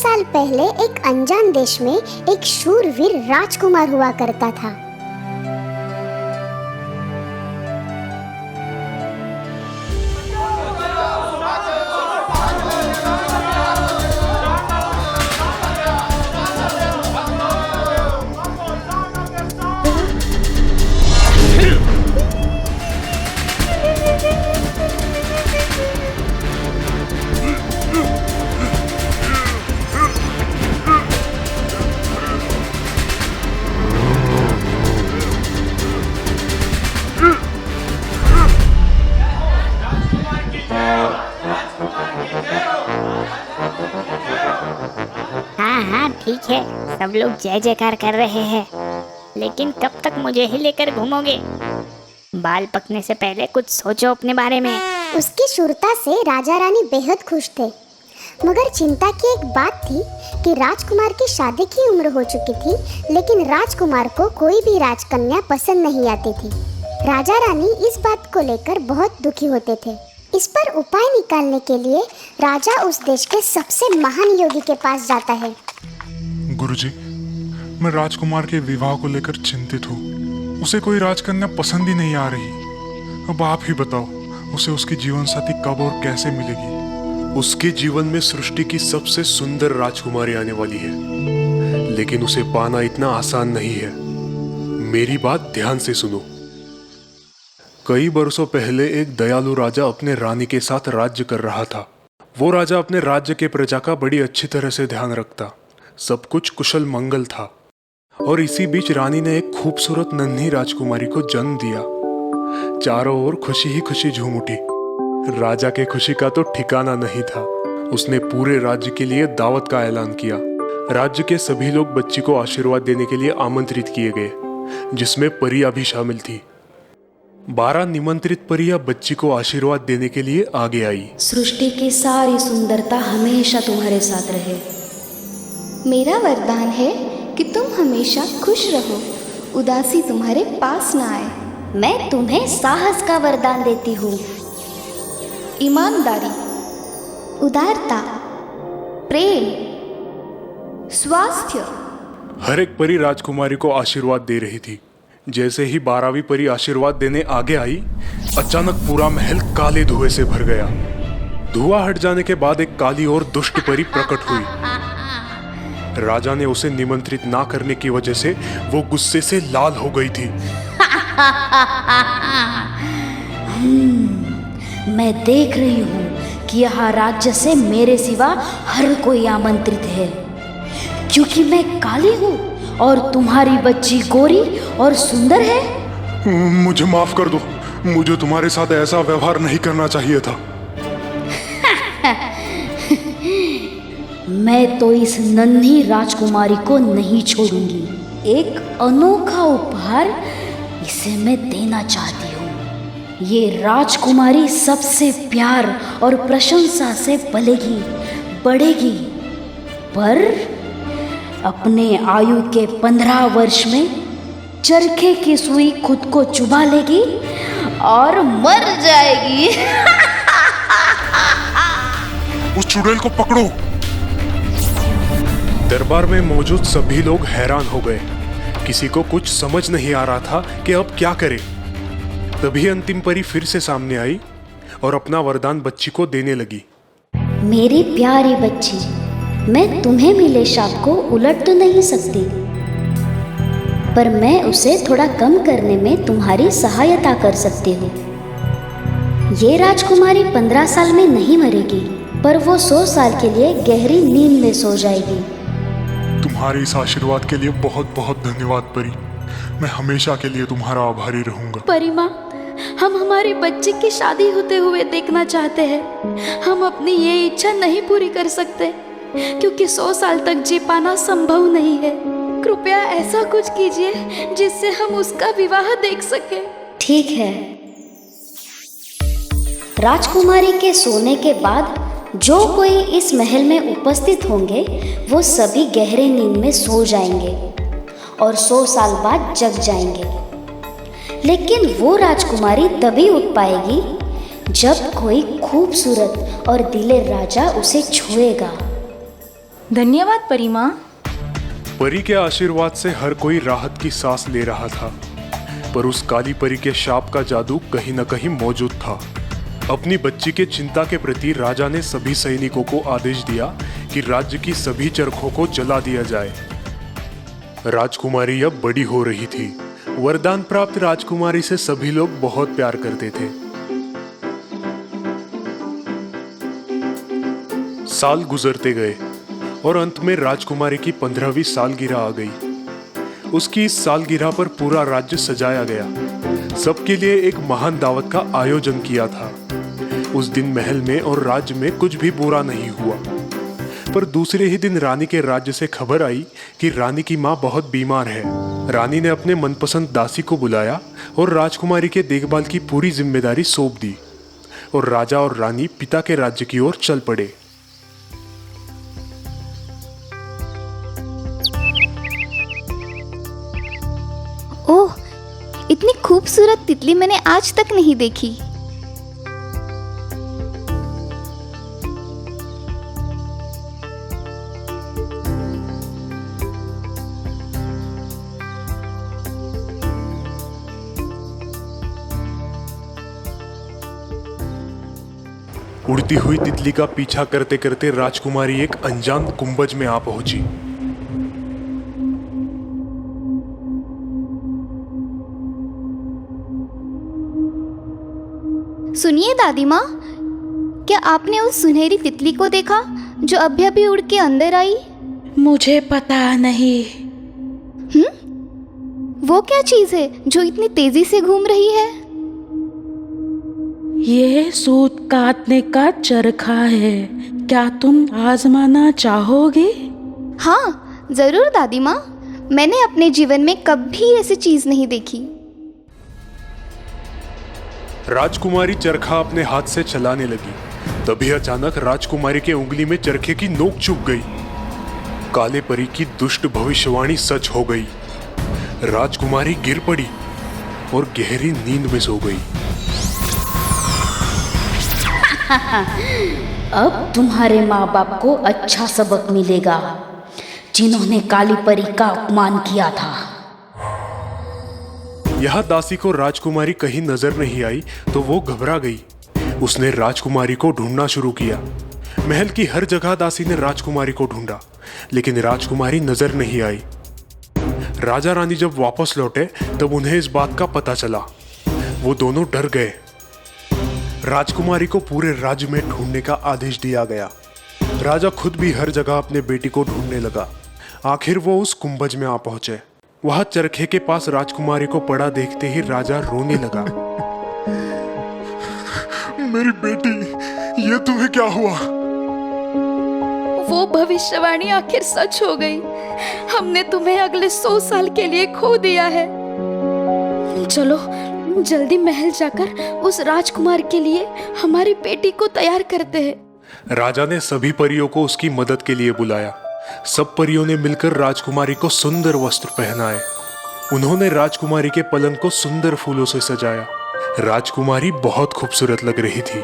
साल पहले एक अनजान देश में एक शूरवीर राजकुमार हुआ करता था। हाँ ठीक है, सब लोग जय जयकार कर रहे हैं, लेकिन कब तक मुझे ही लेकर घूमोगे? बाल पकने से पहले कुछ सोचो अपने बारे में। उसकी शूरता से राजा रानी बेहद खुश थे, मगर चिंता की एक बात थी कि राजकुमार की शादी की उम्र हो चुकी थी, लेकिन राजकुमार को कोई भी राजकन्या पसंद नहीं आती थी। राजा रानी इस बात को लेकर बहुत दुखी होते थे। इस पर उपाय निकालने के लिए राजा उस देश के सबसे महान योगी के पास जाता है। गुरुजी, मैं राजकुमार के विवाह को लेकर चिंतित हूँ। उसे कोई राजकन्या पसंद ही नहीं आ रही। अब आप ही बताओ, उसे उसकी जीवन साथी कब और कैसे मिलेगी? उसके जीवन में सृष्टि की सबसे सुंदर राजकुमारी आने वाली है, लेकिन उसे पाना इतना आसान नहीं है। मेरी बात ध्यान से सुनो। कई बरसों पहले एक दयालु राजा अपने रानी के साथ राज्य कर रहा था। वो राजा अपने राज्य के प्रजा का बड़ी अच्छी तरह से ध्यान रखता। सब कुछ कुशल मंगल था। और इसी बीच रानी ने एक खूबसूरत नन्ही राजकुमारी को जन्म दिया। चारों ओर खुशी ही खुशी झूम उठी। राजा के खुशी का तो ठिकाना नहीं था। उसने पूरे राज्य के लिए दावत का ऐलान किया। राज्य के सभी लोग बच्ची को आशीर्वाद देने के लिए आमंत्रित किए गए, जिसमें परियां भी शामिल थी। 12 निमंत्रित परियां बच्ची को आशीर्वाद देने के लिए आगे आई। सृष्टि की सारी सुंदरता हमेशा तुम्हारे साथ रहे। मेरा वरदान है कि तुम हमेशा खुश रहो, उदासी तुम्हारे पास ना आए। मैं तुम्हें साहस का वरदान देती हूँ। ईमानदारी, उदारता, प्रेम, स्वास्थ्य। हर एक परी राजकुमारी को आशीर्वाद दे रही थी। जैसे ही 12वीं परी आशीर्वाद देने आगे आई, अचानक पूरा महल काले धुएं से भर गया। धुआं हट जाने के बाद एक काली और दुष्ट परी प्रकट हुई। राजा ने उसे निमंत्रित ना करने की वजह से वो गुस्से से लाल हो गई थी। मैं देख रही हूँ कि यहाँ राज्य से मेरे सिवा हर कोई आमंत्रित है, क्योंकि मैं काली हूँ और तुम्हारी बच्ची गोरी और सुंदर है। मुझे माफ कर दो, मुझे तुम्हारे साथ ऐसा व्यवहार नहीं करना चाहिए था। मैं तो इस नन्ही राजकुमारी को नहीं छोड़ूंगी। एक अनोखा उपहार इसे मैं देना चाहती हूँ। ये राजकुमारी सबसे प्यार और प्रशंसा से पलेगी, बढ़ेगी, पर अपने आयु के 15 वर्ष में चरखे की सुई खुद को चुभा लेगी और मर जाएगी। उस चुड़ैल को पकड़ो। दरबार में मौजूद सभी लोग हैरान हो गए। किसी को कुछ समझ नहीं आ रहा था कि अब क्या करे। तभी अंतिम परी फिर से सामने आई और अपना वरदान बच्ची को देने लगी। मेरी प्यारी बच्ची, मैं तुम्हें मिले शाप को उलट तो नहीं सकती, पर मैं उसे थोड़ा कम करने में तुम्हारी सहायता कर सकती हूँ। ये राजकुमारी 15 साल में नहीं मरेगी, पर वो 100 साल के लिए गहरी नींद में सो जाएगी। तुम्हारे इस आशीर्वाद के लिए बहुत बहुत धन्यवाद परी। मैं हमेशा के लिए तुम्हारा आभारी रहूंगा। परी माँ, हम हमारी बच्ची की शादी होते हुए देखना चाहते हैं। हम अपनी ये इच्छा नहीं पूरी कर सकते, क्योंकि 100 साल तक जी पाना संभव नहीं है। कृपया ऐसा कुछ कीजिए जिससे हम उसका विवाह देख सकें। ठीक है। राजकुमारी के सोने के बाद जो कोई इस महल में उपस्थित होंगे, वो सभी गहरे नींद में सो जाएंगे और 100 साल बाद जग जाएंगे। लेकिन वो राजकुमारी तभी उठ पाएगी जब कोई खूबसूरत और दिलेर राजा उसे छुएगा। धन्यवाद परी माँ। परी के आशीर्वाद से हर कोई राहत की सांस ले रहा था, पर उस काली परी के शाप का जादू कहीं न कहीं मौजूद था। अपनी बच्ची के चिंता के प्रति राजा ने सभी सैनिकों को आदेश दिया कि राज्य की सभी चरखों को जला दिया जाए। राजकुमारी अब बड़ी हो रही थी। वरदान प्राप्त राजकुमारी से सभी लोग बहुत प्यार करते थे। साल गुजरते गए और अंत में राजकुमारी की 15वीं सालगिरह आ गई। उसकी इस सालगिरह पर पूरा राज्य सजाया गया। सबके लिए एक महान दावत का आयोजन किया था। उस दिन महल में और राज्य में कुछ भी बुरा नहीं हुआ, पर दूसरे ही दिन रानी के राज्य से खबर आई कि रानी की माँ बहुत बीमार है। रानी ने अपने मनपसंद दासी को बुलाया और राजकुमारी के देखभाल की पूरी जिम्मेदारी सौंप दी, और राजा और रानी पिता के राज्य की ओर चल पड़े। ओह, इतनी खूबसूरत तितली मैंने आज तक नहीं देखी। उड़ती हुई तितली का पीछा करते करते राजकुमारी एक अनजान गुंबज में आ पहुंची। सुनिए दादी माँ, क्या आपने उस सुनहरी तितली को देखा जो अभी अभी उड़ के अंदर आई? मुझे पता नहीं। वो क्या चीज है जो इतनी तेजी से घूम रही है? ये सूत काटने का चरखा है। क्या तुम आजमाना चाहोगे? हाँ जरूर दादी माँ, मैंने अपने जीवन में कभी ऐसी चीज नहीं देखी। राजकुमारी चरखा अपने हाथ से चलाने लगी। तभी अचानक राजकुमारी के उंगली में चरखे की नोक चुभ गई। काले परी की दुष्ट भविष्यवाणी सच हो गई। राजकुमारी गिर पड़ी और गहरी नींद में सो गई। अब तुम्हारे माँ बाप को अच्छा सबक मिलेगा, जिन्होंने काली परी का अपमान किया था। यह दासी को राजकुमारी कहीं नजर नहीं आई तो वो घबरा गई। उसने राजकुमारी को ढूंढना शुरू किया। महल की हर जगह दासी ने राजकुमारी को ढूंढा, लेकिन राजकुमारी नजर नहीं आई। राजा रानी जब वापस लौटे तब उन्हें इस बात का पता चला। वो दोनों डर गए। राजकुमारी को पूरे राज्य में ढूंढने का आदेश दिया गया। राजा खुद भी हर जगह अपने बेटी को ढूंढने लगा। आखिर वो उस कुंभज में आ पहुंचे। वहां चरखे के पास राजकुमारी को पड़ा देखते ही राजा रोने लगा। मेरी बेटी, ये तुम्हें क्या हुआ? वो भविष्यवाणी आखिर सच हो गई। हमने तुम्हें अगले 100 साल के लिए खो दिया है। चलो जल्दी महल जाकर उस राजकुमार के लिए हमारी बेटी को तैयार करते हैं। राजा ने सभी परियों को उसकी मदद के लिए बुलाया। सब परियों ने मिलकर राजकुमारी को सुंदर वस्त्र पहनाए। उन्होंने राजकुमारी के पलंग को सुंदर फूलों से सजाया। राजकुमारी बहुत खूबसूरत लग रही थी।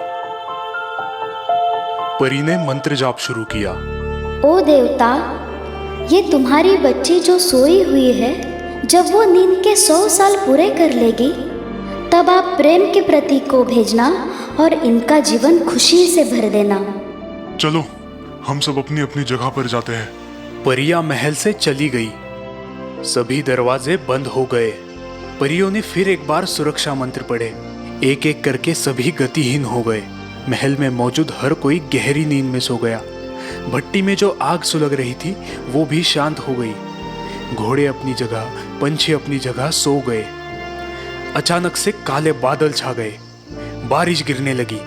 परी ने मंत्र जाप शुरू किया। ओ देवता, ये तुम्हारी बच्ची जो सोई हुई है, जब वो नींद के 100 साल पूरे कर लेगी, तब आप प्रेम के प्रतीक को भेजना और इनका जीवन खुशी से भर देना। चलो, हम सब अपनी अपनी जगह पर जाते हैं। परियां महल से चली गई। सभी दरवाजे बंद हो गए। परियों ने फिर एक बार सुरक्षा मंत्र पढ़े। एक एक करके सभी गतिहीन हो गए। महल में मौजूद हर कोई गहरी नींद में सो गया। भट्टी में जो आग सुलग रही थी वो भी शांत हो गई। घोड़े अपनी जगह, पंछी अपनी जगह सो गए। अचानक से काले बादल छा गए। बारिश गिरने लगी।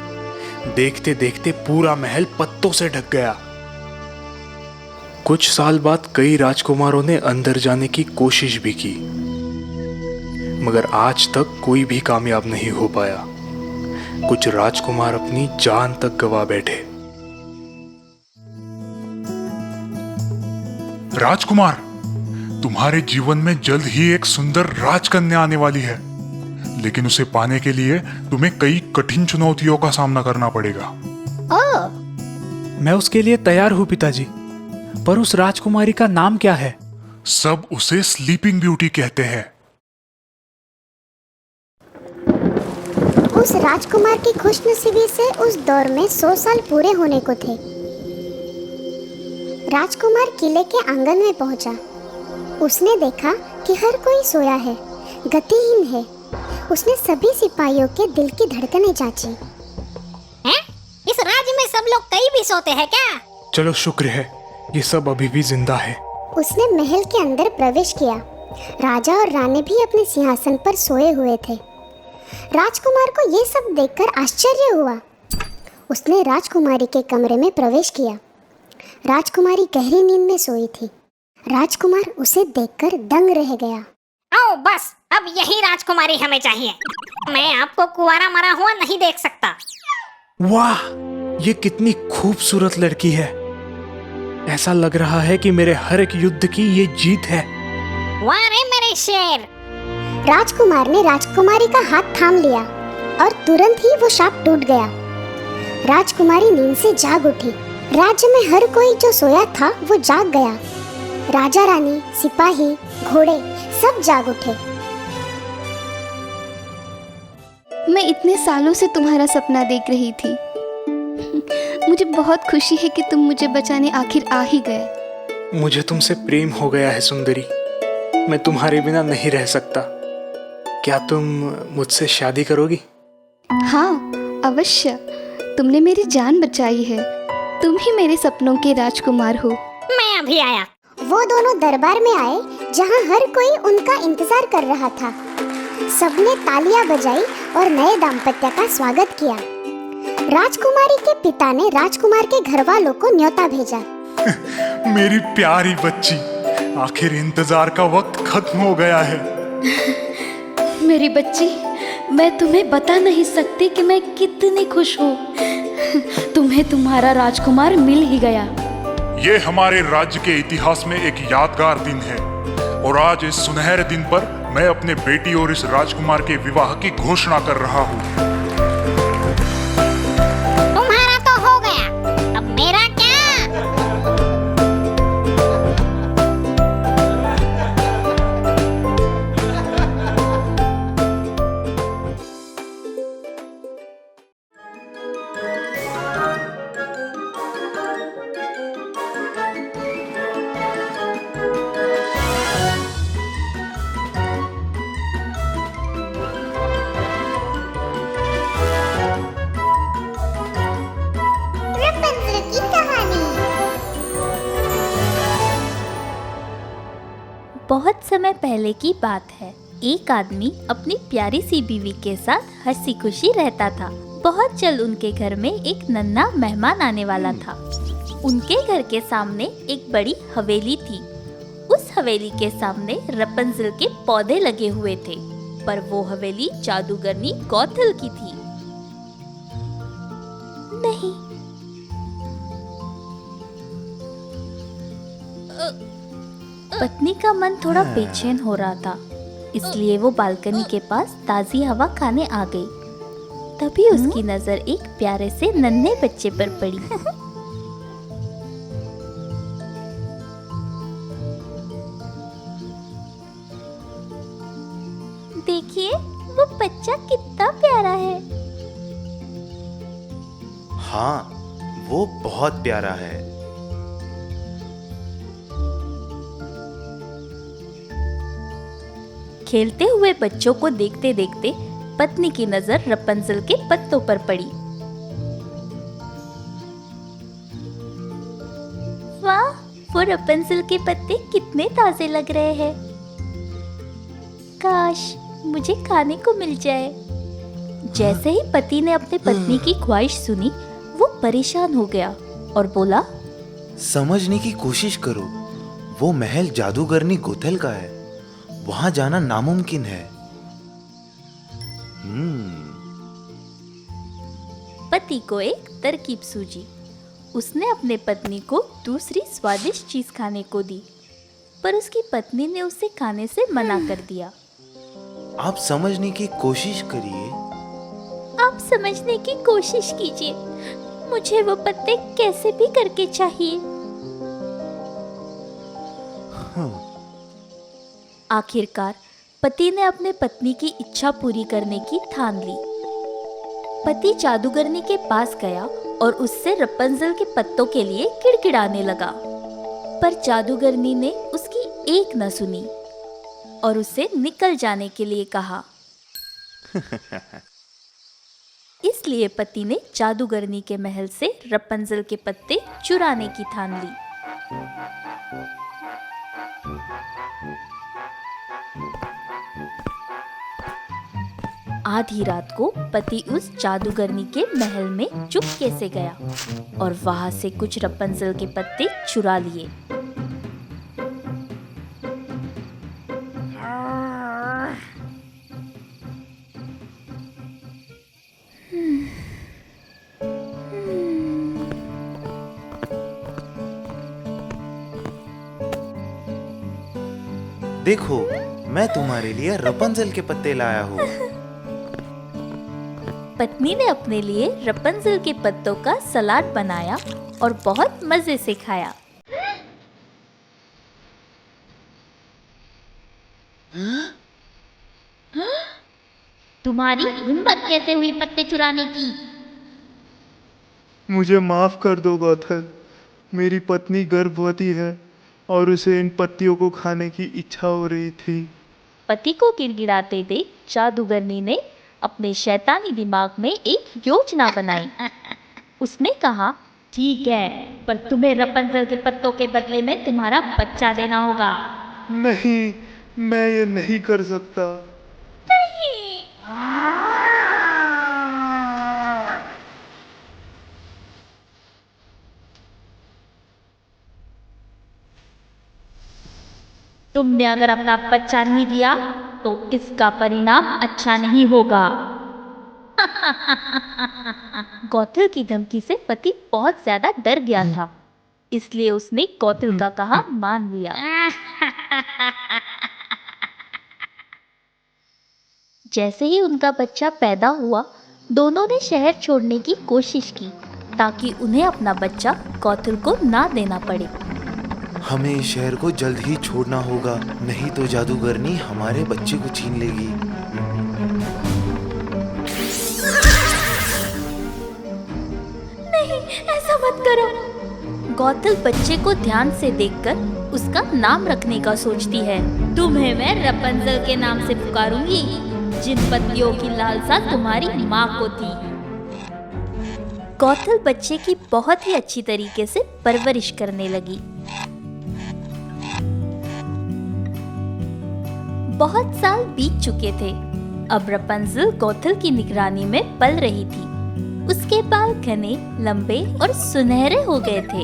देखते देखते पूरा महल पत्तों से ढक गया। कुछ साल बाद कई राजकुमारों ने अंदर जाने की कोशिश भी की, मगर आज तक कोई भी कामयाब नहीं हो पाया। कुछ राजकुमार अपनी जान तक गवा बैठे। राजकुमार, तुम्हारे जीवन में जल्द ही एक सुंदर राजकन्या आने वाली है, लेकिन उसे पाने के लिए तुम्हें कई कठिन चुनौतियों का सामना करना पड़ेगा। मैं उसके लिए तैयार हूँ पिताजी। पर उस राजकुमारी का नाम क्या है? सब उसे स्लीपिंग ब्यूटी कहते हैं। उस राजकुमार की खुशनसीबी से उस दौर में 100 साल पूरे होने को थे। राजकुमार किले के आंगन में पहुंचा। उसने देखा कि हर कोई सोया है, गतिहीन है। उसने सभी सिपाहियों के दिल की धड़कनें जांची। हैं? इस राज्य में सब लोग कहीं भी सोते हैं क्या? चलो शुक्र है, ये सब अभी भी जिंदा है। उसने महल के अंदर प्रवेश किया। राजा और रानी भी अपने सिंहासन पर सोए हुए थे। राजकुमार को ये सब देखकर आश्चर्य हुआ। उसने राजकुमारी के कमरे में प्रवेश किया। राजकुमारी गहरी नींद में सोई थी। राजकुमार उसे देखकर दंग रह गया। आओ बस, अब यही राजकुमारी हमें चाहिए। मैं आपको कुंवारा मरा हुआ नहीं देख सकता। वाह, ये कितनी खूबसूरत लड़की है। ऐसा लग रहा है कि मेरे हर एक युद्ध की ये जीत है। वाह रे मेरे शेर। राजकुमार ने राजकुमारी का हाथ थाम लिया और तुरंत ही वो शाप टूट गया। राजकुमारी नींद से जाग उठी। राज्य में हर कोई जो सोया था वो जाग गया। राजा रानी, सिपाही, घोड़े सब जाग उठे। मैं इतने सालों से तुम्हारा सपना देख रही थी। मुझे बहुत खुशी है कि तुम मुझे बचाने आखिर आ ही गए। मुझे तुमसे प्रेम हो गया है सुंदरी। मैं तुम्हारे बिना नहीं रह सकता। क्या तुम मुझसे शादी करोगी? हाँ, अवश्य। तुमने मेरी जान बचाई है। तुम ही मेरे सपनों के राजकुमार हो। मैं अभी आया। वो दोनों दरबार में आए जहाँ हर कोई उनका इंतजार कर रहा था। सबने तालियां बजाई और नए दाम्पत्य का स्वागत किया। राजकुमारी के पिता ने राजकुमार के घर वालों को न्योता भेजा। मेरी प्यारी बच्ची, आखिर इंतजार का वक्त खत्म हो गया है। मेरी बच्ची, मैं तुम्हें बता नहीं सकती कि मैं कितनी खुश हूँ। तुम्हें तुम्हारा राजकुमार मिल ही गया। ये हमारे राज्य के इतिहास में एक यादगार दिन है और आज इस सुनहरे दिन पर मैं अपने बेटी और इस राजकुमार के विवाह की घोषणा कर रहा हूँ। तुम्हारा तो हो गया, अब मेरा क्या? रपुंज़ल की कहानी। बहुत समय पहले की बात है। एक आदमी अपनी प्यारी सी बीवी के साथ हंसी खुशी रहता था। बहुत जल्द उनके घर में एक नन्हा मेहमान आने वाला था। उनके घर के सामने एक बड़ी हवेली थी। उस हवेली के सामने रपुंज़ल के पौधे लगे हुए थे, पर वो हवेली जादूगरनी गौथल की थी। नहीं, पत्नी का मन थोड़ा बेचैन हो रहा था, इसलिए वो बालकनी के पास ताजी हवा खाने आ गई। तभी उसकी नजर एक प्यारे से नन्हे बच्चे पर पड़ी। देखिए, वो बच्चा कितना प्यारा है। हाँ, वो बहुत प्यारा है। खेलते हुए बच्चों को देखते देखते पत्नी की नजर रपुंज़ल के पत्तों पर पड़ी। वाह, वो रपुंज़ल के पत्ते कितने ताजे लग रहे हैं। काश मुझे खाने को मिल जाए। जैसे ही पति ने अपने पत्नी की ख्वाहिश सुनी, वो परेशान हो गया और बोला, समझने की कोशिश करो, वो महल जादूगरनी गोथल का है। वहां जाना नामुमकिन है। पति को एक तरकीब सूझी। उसने अपने पत्नी को दूसरी स्वादिष्ट चीज खाने को दी, पर उसकी पत्नी ने उसे खाने से मना कर दिया। आप समझने की कोशिश करिए। आप समझने की कोशिश कीजिए। मुझे वो पत्ते कैसे भी करके चाहिए। आखिरकार पति ने अपने पत्नी की इच्छा पूरी करने की ठान ली। पति जादूगरनी के पास गया और उससे रपंजल के पत्तों के लिए किड़किड़ाने लगा, पर जादूगरनी ने उसकी एक न सुनी और उसे निकल जाने के लिए कहा। इसलिए पति ने जादूगरनी के महल से रपंजल के पत्ते चुराने की ठान ली। आधी रात को पति उस जादूगरनी के महल में चुपके से गया और वहां से कुछ रपंजल के पत्ते चुरा लिए। देखो, मैं तुम्हारे लिए रपंजल के पत्ते लाया हूँ। पत्नी ने अपने लिए रपंजल के पत्तों का सलाद बनाया और बहुत मजे से खाया। तुम्हारी हिम्मत कैसे हुई पत्ते चुराने की? मुझे माफ कर दो गौथल। मेरी पत्नी गर्भवती है और उसे इन पत्तियों को खाने की इच्छा हो रही थी। पति को गिड़गिड़ाते देख जादूगरनी ने अपने शैतानी दिमाग में एक योजना बनाई। उसने कहा, ठीक है, पर तुम्हें रपंजल के पत्तों के बदले में तुम्हारा बच्चा देना होगा। नहीं, मैं ये नहीं कर सकता। तुमने अगर अपना बच्चा नहीं दिया तो इसका परिणाम अच्छा नहीं होगा। गौतल की धमकी से पति बहुत ज्यादा डर गया था, इसलिए उसने गौतल का कहा मान लिया। जैसे ही उनका बच्चा पैदा हुआ, दोनों ने शहर छोड़ने की कोशिश की ताकि उन्हें अपना बच्चा गौतल को ना देना पड़े। हमें इस शहर को जल्द ही छोड़ना होगा, नहीं तो जादूगरनी हमारे बच्चे को छीन लेगी। नहीं, ऐसा मत करो। गौतल बच्चे को ध्यान से देखकर उसका नाम रखने का सोचती है। तुम्हें मैं रपंजल के नाम से पुकारूंगी, जिन पत्तियों की लालसा तुम्हारी माँ को थी। गौतल बच्चे की बहुत ही अच्छी तरीके से परवरिश करने लगी। बहुत साल बीत चुके थे। अब रपंजल गौतल की निगरानी में पल रही थी। उसके बाल घने, लंबे और सुनहरे हो गए थे।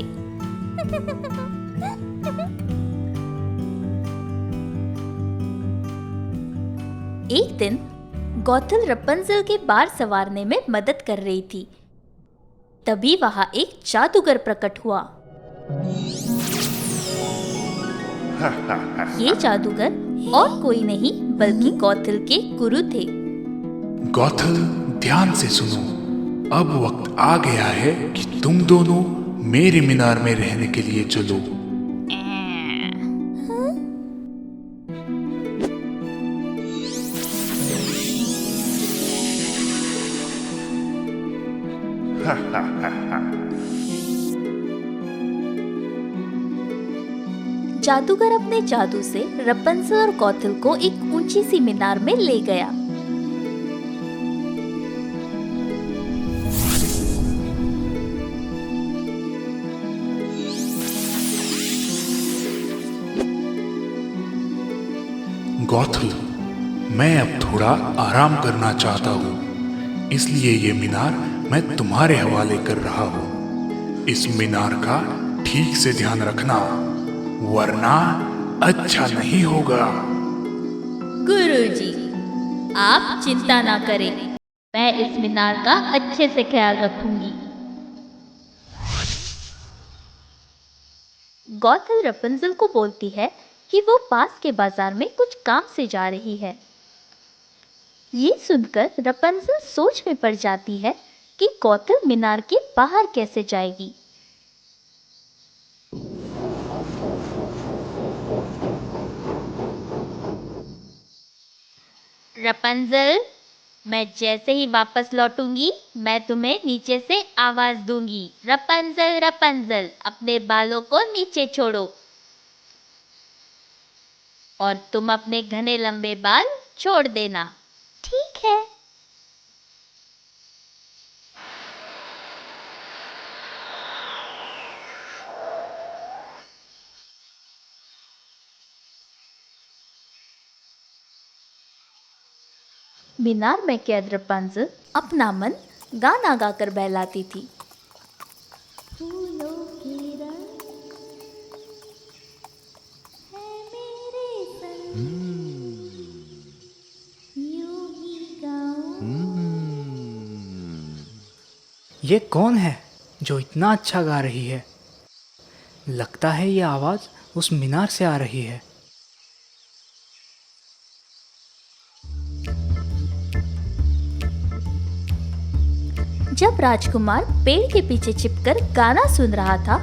एक दिन गौतल रपंजल के बाल संवारने में मदद कर रही थी। तभी वहां एक जादूगर प्रकट हुआ। ये जादूगर और कोई नहीं बल्कि गौतल के गुरु थे। गौथल, ध्यान से सुनो। अब वक्त आ गया है कि तुम दोनों मेरे मीनार में रहने के लिए चलो। जादूगर अपने जादू से रपंजल और गौतल को एक ऊंची सी मीनार में ले गया। गौथल, मैं अब थोड़ा आराम करना चाहता हूँ, इसलिए ये मीनार मैं तुम्हारे हवाले कर रहा हूँ। इस मीनार का ठीक से ध्यान रखना, वरना अच्छा नहीं होगा। गुरुजी, आप चिंता ना करें, मैं इस मीनार का अच्छे से ख्याल रखूंगी। गौतल रपंजल को बोलती है कि वो पास के बाजार में कुछ काम से जा रही है। ये सुनकर रपंजल सोच में पड़ जाती है कि गौतल मीनार के बाहर कैसे जाएगी। रपंजल, मैं जैसे ही वापस लौटूंगी मैं तुम्हें नीचे से आवाज दूंगी, रपंजल रपंजल, अपने बालों को नीचे छोड़ो। और तुम अपने घने लंबे बाल छोड़ देना। ठीक है। मीनार में कैद रपंजल अपना मन गाना गाकर बहलाती थी। फूलों के रंग है मेरे संग, यूं ही गाऊं। ये कौन है जो इतना अच्छा गा रही है? लगता है ये आवाज उस मीनार से आ रही है। जब राजकुमार पेड़ के पीछे छिपकर गाना सुन रहा था,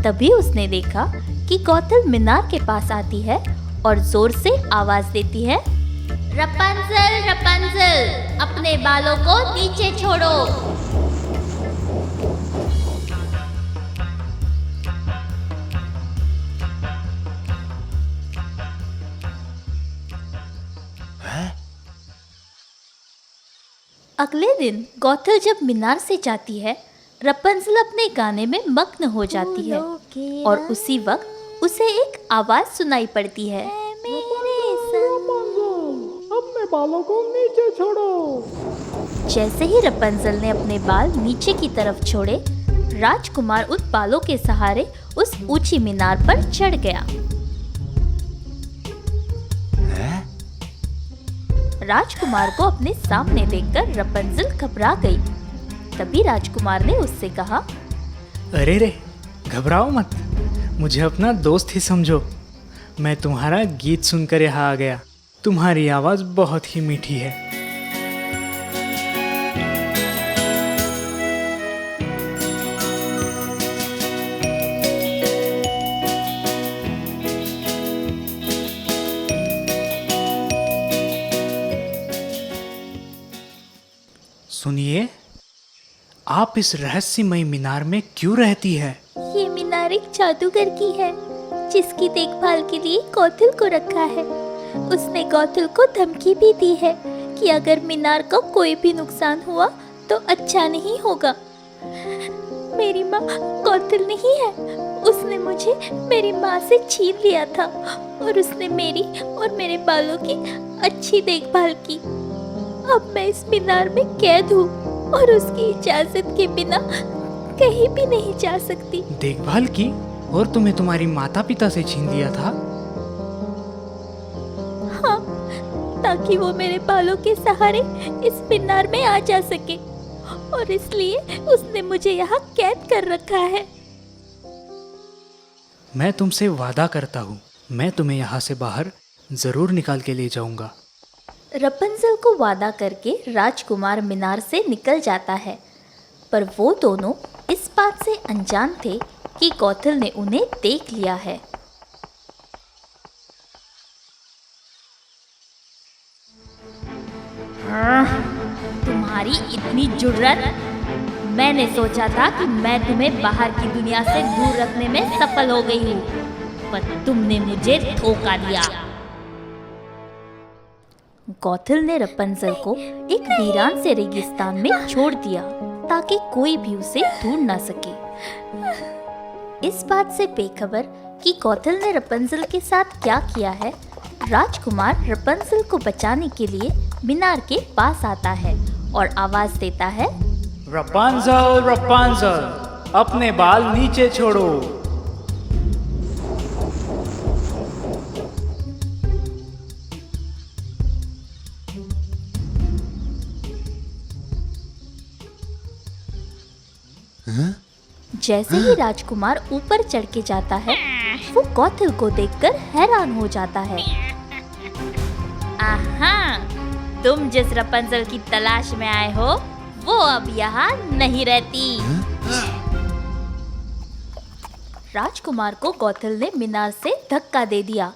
तभी उसने देखा कि गौतल मीनार के पास आती है और जोर से आवाज देती है, रपंजल रपंजल, अपने बालों को नीचे छोड़ो। अगले दिन गौतल जब मीनार से जाती है, रपंजल अपने गाने में मग्न हो जाती है और उसी वक्त उसे एक आवाज सुनाई पड़ती है, अपने बालों को नीचे छोड़ो। जैसे ही रपंजल ने अपने बाल नीचे की तरफ छोड़े, राजकुमार उन बालों के सहारे उस ऊंची मीनार पर चढ़ गया। राजकुमार को अपने सामने देखकर रपंजल घबरा गई। तभी राजकुमार ने उससे कहा, अरे रे, घबराओ मत, मुझे अपना दोस्त ही समझो। मैं तुम्हारा गीत सुनकर यहाँ आ गया। तुम्हारी आवाज बहुत ही मीठी है। सुनिए, आप इस रहस्यमय मीनार में क्यों रहती है? ये मीनार एक जादूगर की है, जिसकी देखभाल के लिए गौतल को रखा है। उसने गौतल को धमकी भी दी है कि अगर मीनार को कोई भी नुकसान हुआ तो अच्छा नहीं होगा। मेरी माँ गौतल नहीं है, उसने मुझे मेरी माँ से छीन लिया था और उसने मेरी और मेरे बालों की अच्छी देखभाल की। अब मैं इस मीनार में कैद हूँ और उसकी इजाजत के बिना कहीं भी नहीं जा सकती। देखभाल की? और तुम्हें तुम्हारी माता पिता से छीन लिया था? हाँ, ताकि वो मेरे बालों के सहारे इस मीनार में आ जा सके, और इसलिए उसने मुझे यहाँ कैद कर रखा है। मैं तुमसे वादा करता हूँ, मैं तुम्हें यहाँ से बाहर जरूर निकाल के ले जाऊंगा। रपंजल को वादा करके राजकुमार मीनार से निकल जाता है, पर वो दोनों इस बात से अनजान थे कि गौतल ने उन्हें देख लिया है। तुम्हारी इतनी जुर्रत! मैंने सोचा था कि मैं तुम्हें बाहर की दुनिया से दूर रखने में सफल हो गई हूँ, पर तुमने मुझे धोखा दिया। गौतल ने रपंजल को एक वीरान से रेगिस्तान में छोड़ दिया ताकि कोई भी उसे ढूंढ ना सके। इस बात से बेखबर कि गौतल ने रपंजल के साथ क्या किया है, राजकुमार रपंजल को बचाने के लिए मीनार के पास आता है और आवाज देता है, रपंजल रपंजल, अपने बाल नीचे छोड़ो। जैसे ही राजकुमार ऊपर चढ़ के जाता है, वो गौतल को देखकर हैरान हो जाता है। आहा, तुम जिस रपंजल की तलाश में आए हो, वो अब यहाँ नहीं रहती। राजकुमार को गौतल ने मीनार से धक्का दे दिया,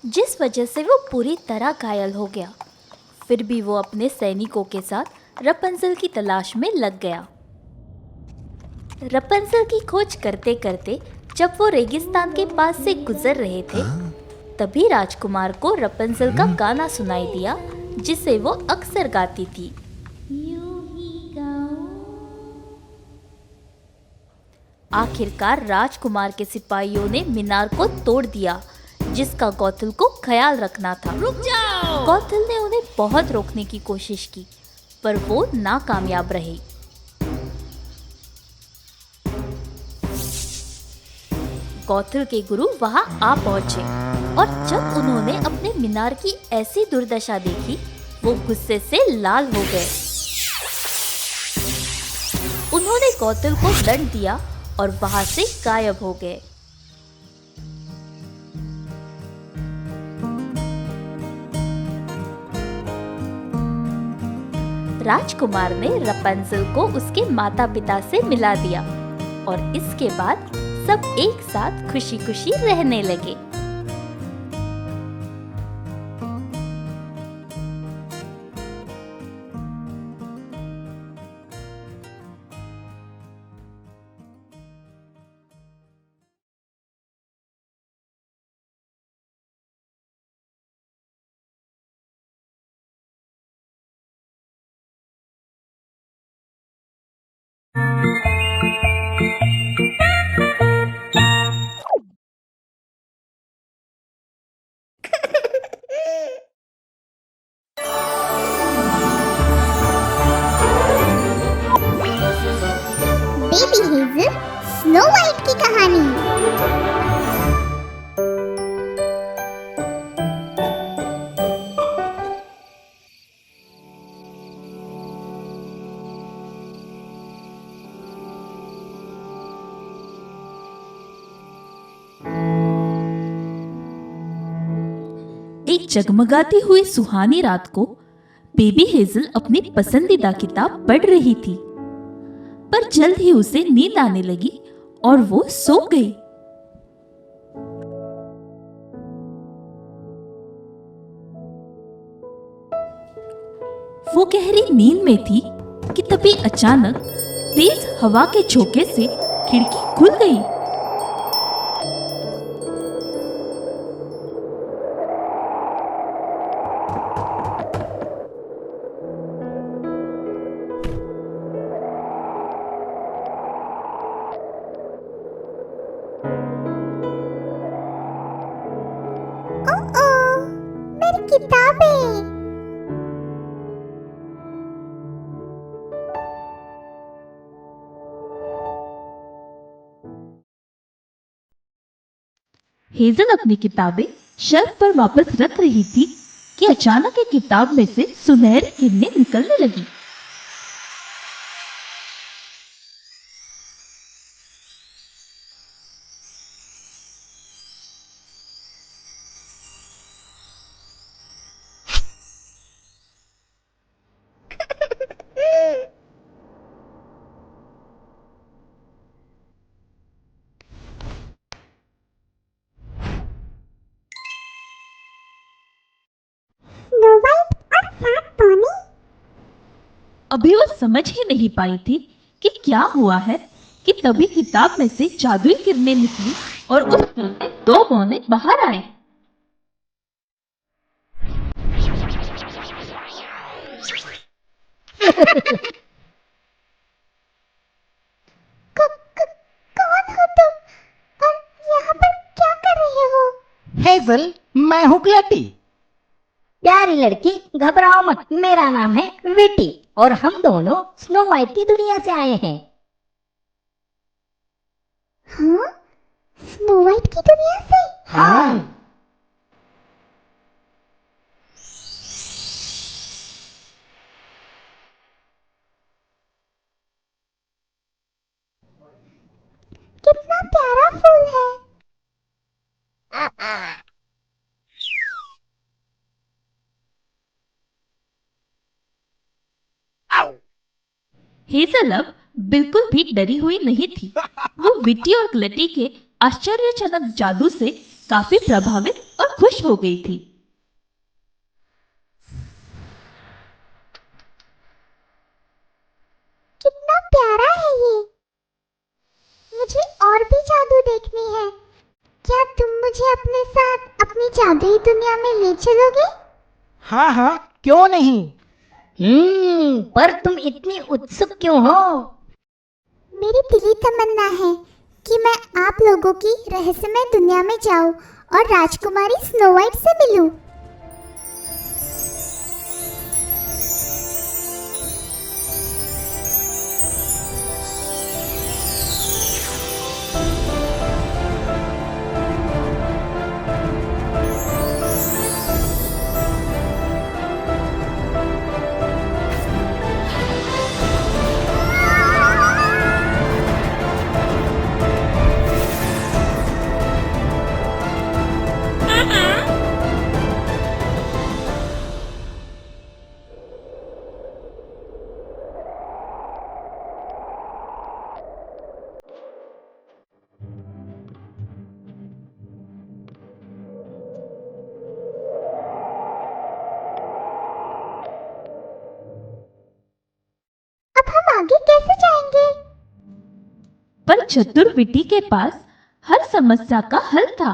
जिस वजह से वो पूरी तरह घायल हो गया। फिर भी वो अपने सैनिकों के साथ रपंजल की तलाश में लग गया। रपंजल की खोज करते करते जब वो रेगिस्तान के पास से गुजर रहे थे, तभी राजकुमार को रपंजल का गाना सुनाई दिया, जिसे वो अक्सर गाती थी। आखिरकार राजकुमार के सिपाहियों ने मीनार को तोड़ दिया, जिसका गौथल को ख्याल रखना था। रुक जाओ! गौथल ने उन्हें बहुत रोकने की कोशिश की, पर वो नाकामयाब रहे। गौथल के गुरु वहां आ पहुंचे और जब उन्होंने अपने मीनार की ऐसी दुर्दशा देखी, वो गुस्से से लाल हो गए। उन्होंने गौथल को दंड दिया और वहां से गायब हो गए। राजकुमार ने रपंजल को उसके माता पिता से मिला दिया और इसके बाद सब एक साथ खुशी खुशी रहने लगे। बेबी हेजल, स्नो वाइट की कहानी। एक जगमगाती हुई सुहानी रात को बेबी हेजल अपनी पसंदीदा किताब पढ़ रही थी, पर जल्द ही उसे नींद आने लगी और वो सो गई। वो गहरी नींद में थी कि तभी अचानक तेज हवा के झोंके से खिड़की खुल गई। मेरी किताबें। हेजल अपनी किताबें शेल्फ पर वापस रख रही थी कि अचानक एक किताब में से सुनहरी किरणें निकलने लगी। स्नो वाइट और 7 पौने। अभी वो समझ ही नहीं पाई थी कि क्या हुआ है कि तभी किताब में से जादुई किरणें निकली और उस में 2 पौने बाहर आए। कौन हो तुम और यहाँ पर क्या कर रहे हो? हेजल, मैं हूँ क्लटी। प्यारी लड़की, घबराओ मत। मेरा नाम है विटी और हम दोनों स्नो वाइट की दुनिया से आए हैं। हाँ, स्नो वाइट की दुनिया से? हाँ। कितना प्यारा फूल है। हेजल अब बिल्कुल भी डरी हुई नहीं थी। वो विटी और क्लटी के आश्चर्यजनक जादू से काफी प्रभावित और खुश हो गई थी। आधी दुनिया में ले चलोगे? हाँ हाँ, क्यों नहीं। पर तुम इतनी उत्सुक क्यों हो? मेरी दिली तमन्ना है कि मैं आप लोगों की रहस्यमय दुनिया में जाऊं और राजकुमारी स्नो वाइट से मिलूं। अब हम आगे कैसे जाएंगे? पर चतुर विटी के पास हर समस्या का हल था।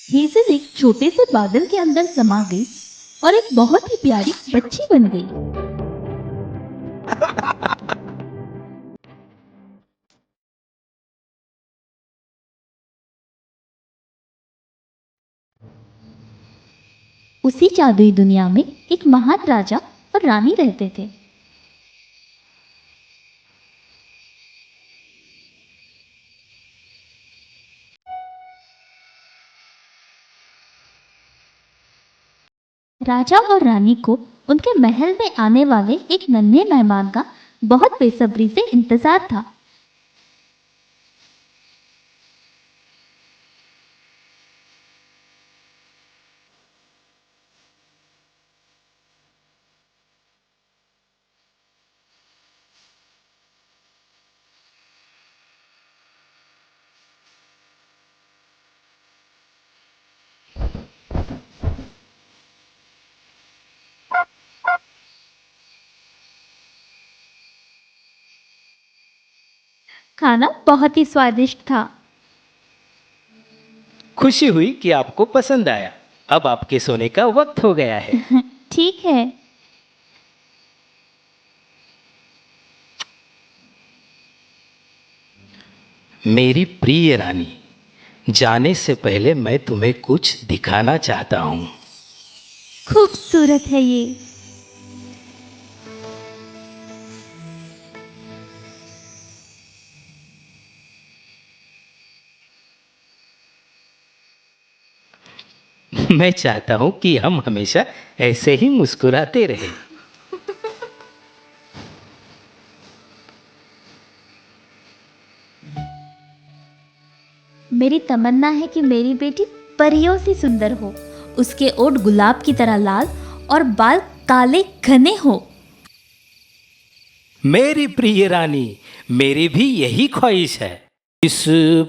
हेज़ल एक छोटे से बादल के अंदर समा गई और एक बहुत ही प्यारी बच्ची बन गई। उसी जादुई दुनिया में एक महान राजा और रानी रहते थे। राजा और रानी को उनके महल में आने वाले एक नन्हे मेहमान का बहुत बेसब्री से इंतजार था। खाना बहुत ही स्वादिष्ट था। खुशी हुई कि आपको पसंद आया। अब आपके सोने का वक्त हो गया है। ठीक है। मेरी प्रिय रानी, जाने से पहले मैं तुम्हें कुछ दिखाना चाहता हूँ। खूबसूरत है ये। मैं चाहता हूँ कि हम हमेशा ऐसे ही मुस्कुराते रहें। मेरी तमन्ना है कि मेरी बेटी परियों से सुंदर हो, उसके ओठ गुलाब की तरह लाल और बाल काले घने हो। मेरी प्रिय रानी, मेरी भी यही ख्वाहिश है। इस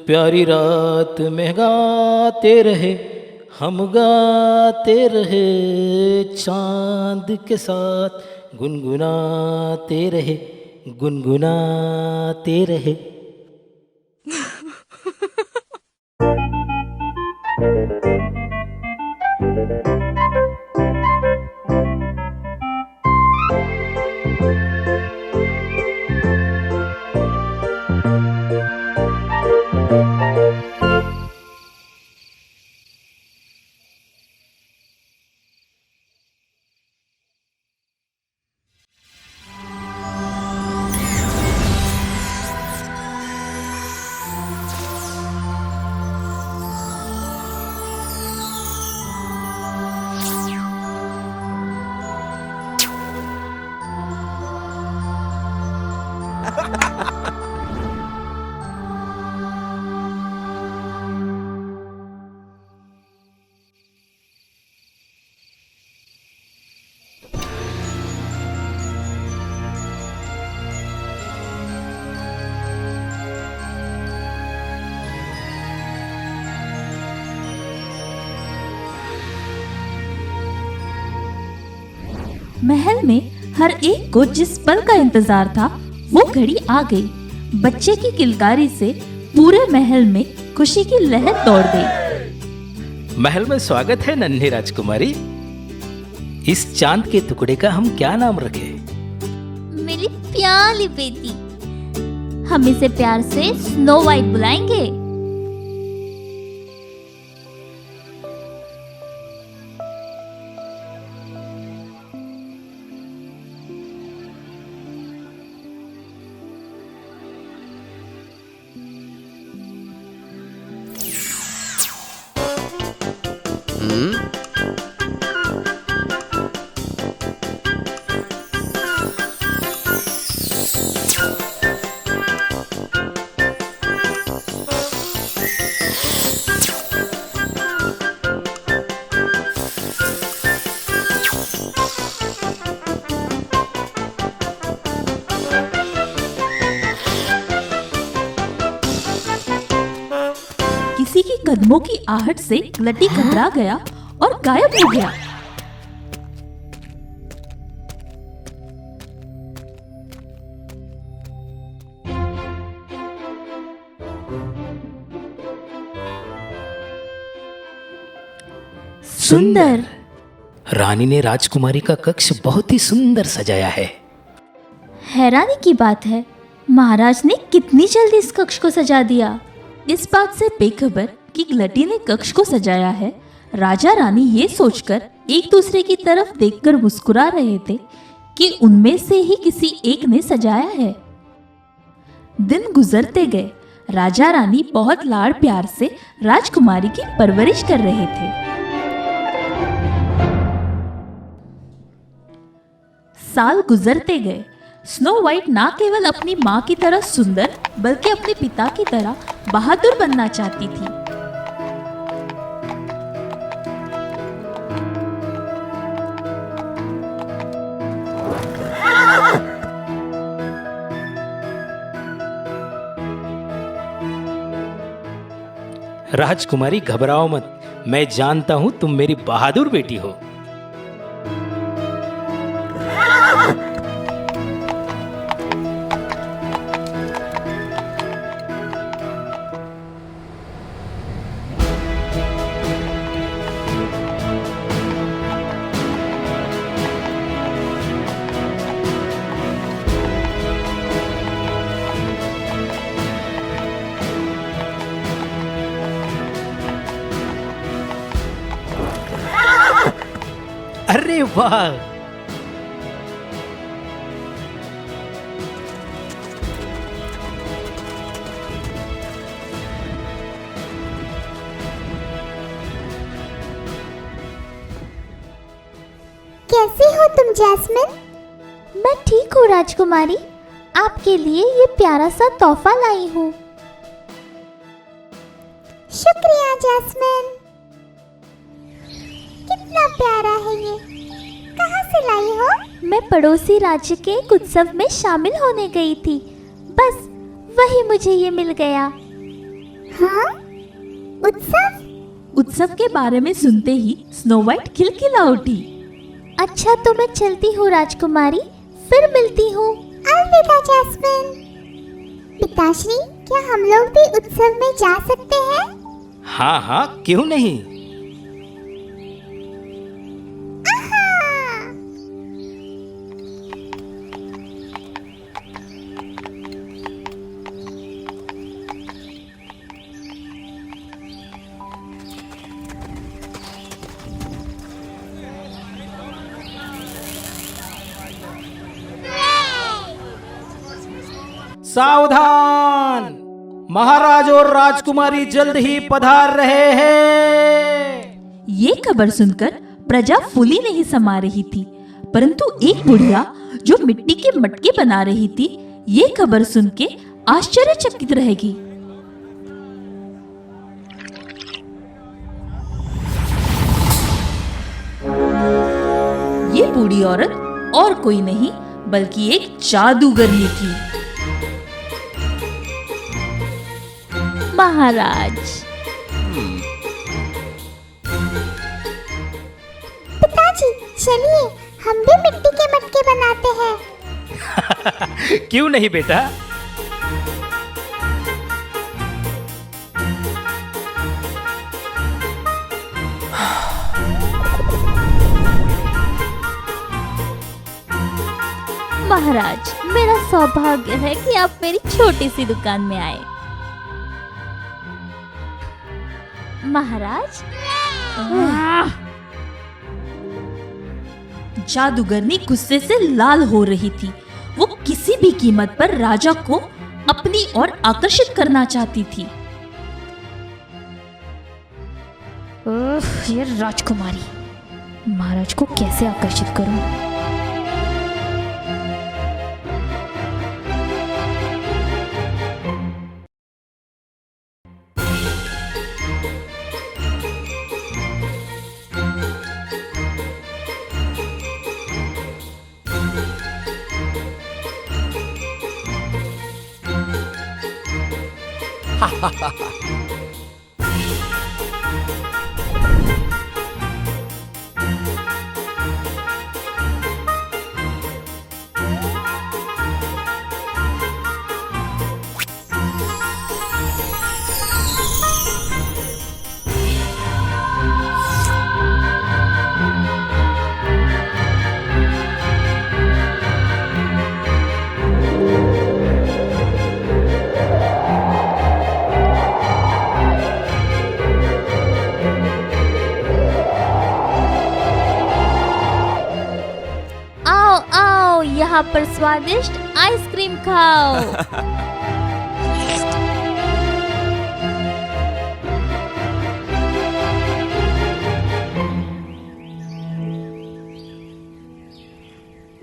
प्यारी रात में गाते रहे, हम गाते रहे, चांद के साथ गुनगुनाते रहे, गुनगुनाते रहे। महल में हर एक को जिस पल का इंतजार था वो घड़ी आ गई। बच्चे की किलकारी से पूरे महल में खुशी की लहर दौड़ गई। महल में स्वागत है नन्ही राजकुमारी। इस चांद के टुकड़े का हम क्या नाम रखें? मेरी प्यारी बेटी, हम इसे प्यार से स्नो वाइट बुलाएंगे। किसी की कदमों की आहट से ग्लटी घबरा गया और गायब हो गया। सुंदर। रानी ने राजकुमारी का कक्ष बहुत ही सुंदर सजाया है। हैरानी की बात है, महाराज ने कितनी जल्दी इस कक्ष को सजा दिया। इस बात से बेखबर कि ग्लटी ने कक्ष को सजाया है, राजा रानी ये सोचकर एक दूसरे की तरफ देखकर मुस्कुरा रहे थे कि उनमें से ही किसी एक ने सजाया है। दिन गुजरते गए। राजा रानी बहुत लाड़ प्यार से राजकुमारी की परवरिश कर रहे थे। साल गुजरते गए। स्नो वाइट ना केवल अपनी माँ की तरह सुंदर बल्कि अपने पिता की तरह बहादुर बनना चाहती थी। राजकुमारी घबराओ मत, मैं जानता हूं तुम मेरी बहादुर बेटी हो। अरे वाह! कैसी हो तुम जैस्मिन? मैं ठीक हूँ राजकुमारी, आपके लिए ये प्यारा सा तोहफा लाई हूँ। शुक्रिया जैस्मिन, कितना प्यारा है ये। कहाँ से लाई हो? मैं पड़ोसी राज्य के एक उत्सव में शामिल होने गई थी, बस वही मुझे ये मिल गया। हाँ? उत्सव? उत्सव के बारे में सुनते ही स्नो वाइट खिलखिला उठी। अच्छा तो मैं चलती हूँ राजकुमारी, फिर मिलती हूँ। अलविदा जैस्मिन। पिताश्री, क्या हम लोग भी उत्सव में जा सकते हैं? हाँ हाँ, क्यों नहीं। सावधान, महाराज और राजकुमारी जल्द ही पधार रहे हैं। ये खबर सुनकर प्रजा फूली नहीं समा रही थी, परंतु एक बुढ़िया जो मिट्टी के मटके बना रही थी, ये खबर सुन के आश्चर्यचकित रहेगी। ये बूढ़ी औरत और कोई नहीं बल्कि एक जादूगरनी थी। महाराज, पिताजी चलिए हम भी मिट्टी के मटके बनाते हैं। क्यों नहीं बेटा? महाराज, मेरा सौभाग्य है कि आप मेरी छोटी सी दुकान में आए। महाराज, जादूगरनी गुस्से से लाल हो रही थी। वो किसी भी कीमत पर राजा को अपनी ओर आकर्षित करना चाहती थी। ये राजकुमारी, महाराज को कैसे आकर्षित करूं? यहाँ पर स्वादिष्ट आइसक्रीम खाओ।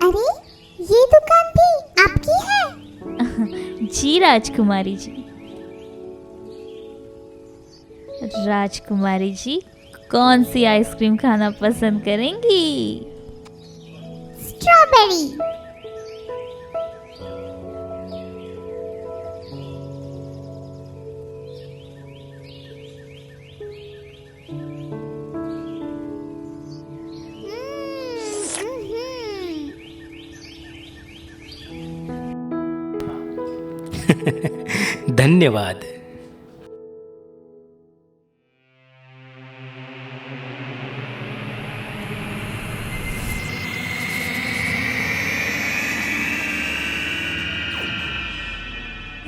अरे, ये दुकान भी आपकी है? जी राजकुमारी जी। राजकुमारी जी, कौन सी आइसक्रीम खाना पसंद करेंगी? स्ट्रॉबेरी। धन्यवाद।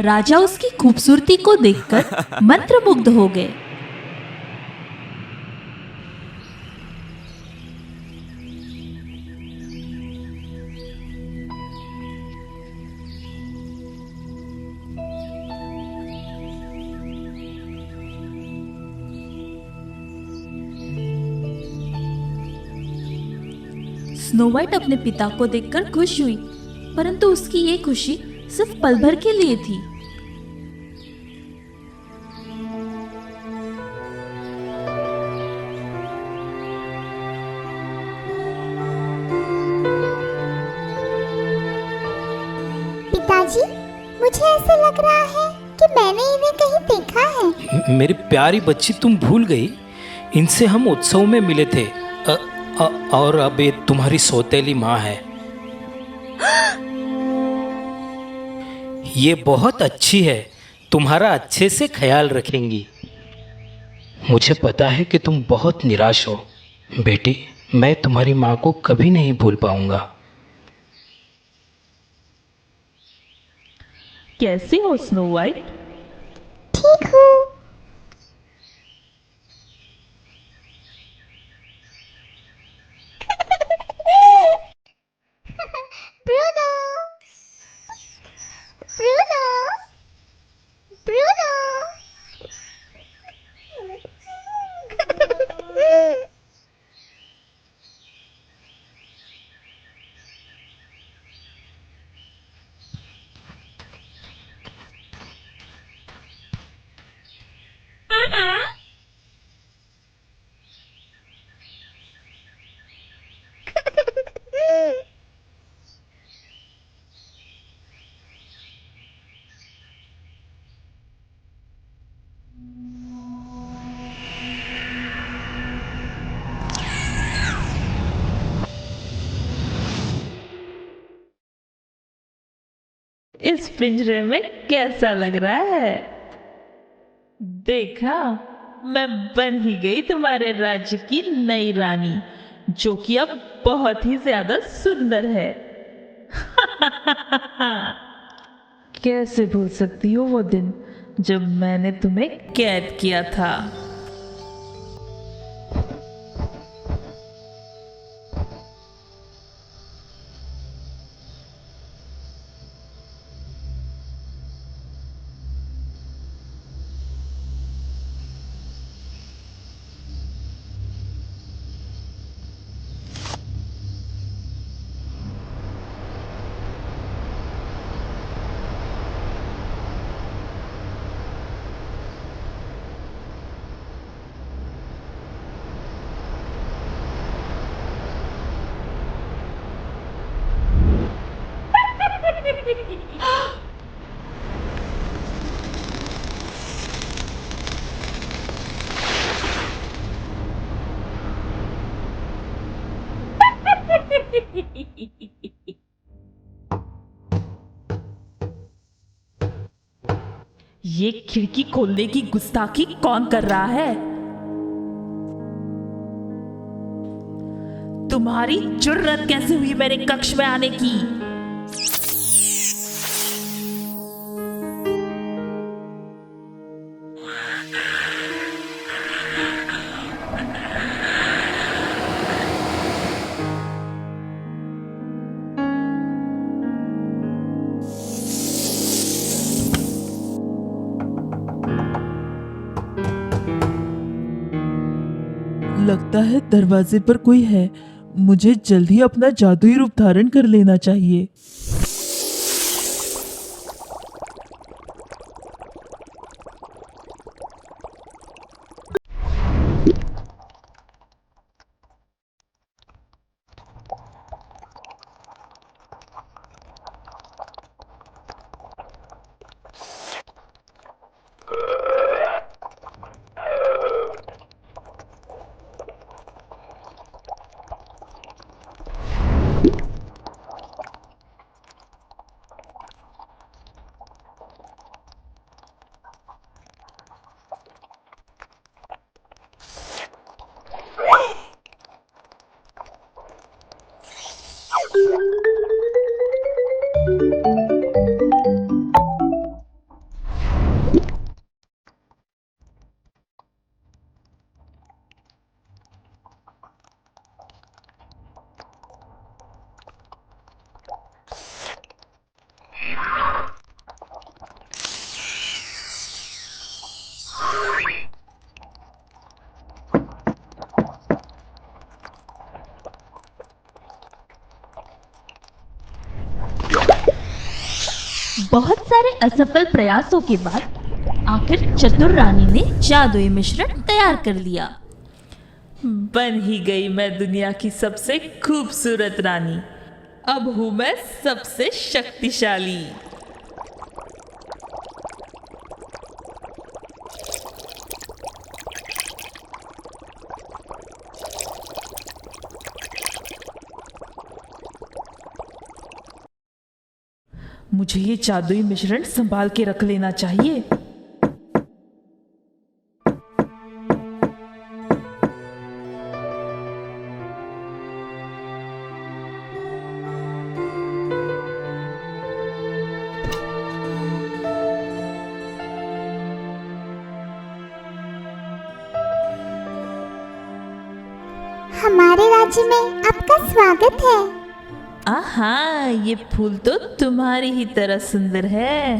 राजा उसकी खूबसूरती को देखकर मंत्रमुग्ध हो गए। स्नो वाइट अपने पिता को देखकर खुश हुई, परंतु उसकी ये खुशी सिर्फ पल भर के लिए थी। पिताजी, मुझे ऐसे लग रहा है कि मैंने इन्हें कहीं देखा है। मेरी प्यारी बच्ची, तुम भूल गई? इनसे हम उत्सव में मिले थे। और अब ये तुम्हारी सौतेली माँ है। ये बहुत अच्छी है, तुम्हारा अच्छे से ख्याल रखेंगी। मुझे पता है कि तुम बहुत निराश हो बेटी। मैं तुम्हारी माँ को कभी नहीं भूल पाऊंगा। कैसी हो स्नो वाइट? ठीक हूँ। Bruno, Bruno, Bruno. इस पिंजरे में कैसा लग रहा है? देखा, मैं बन ही गई तुम्हारे राज्य की नई रानी, जो कि अब बहुत ही ज्यादा सुंदर है। कैसे भूल सकती हो वो दिन जब मैंने तुम्हें कैद किया था? ये खिड़की खोलने की गुस्ताखी कौन कर रहा है? तुम्हारी जुर्रत कैसे हुई मेरे कक्ष में आने की? लगता है दरवाजे पर कोई है। मुझे जल्दी अपना जादुई रूप धारण कर लेना चाहिए। बहुत सारे असफल प्रयासों के बाद आखिर चतुर रानी ने जादुई मिश्रण तैयार कर लिया। बन ही गई मैं दुनिया की सबसे खूबसूरत रानी। अब हूं मैं सबसे शक्तिशाली। मुझे ये जादुई मिश्रण संभाल के रख लेना चाहिए। हमारे राज्य में आपका स्वागत है। आहा, ये फूल तो तुम्हारी ही तरह सुंदर है।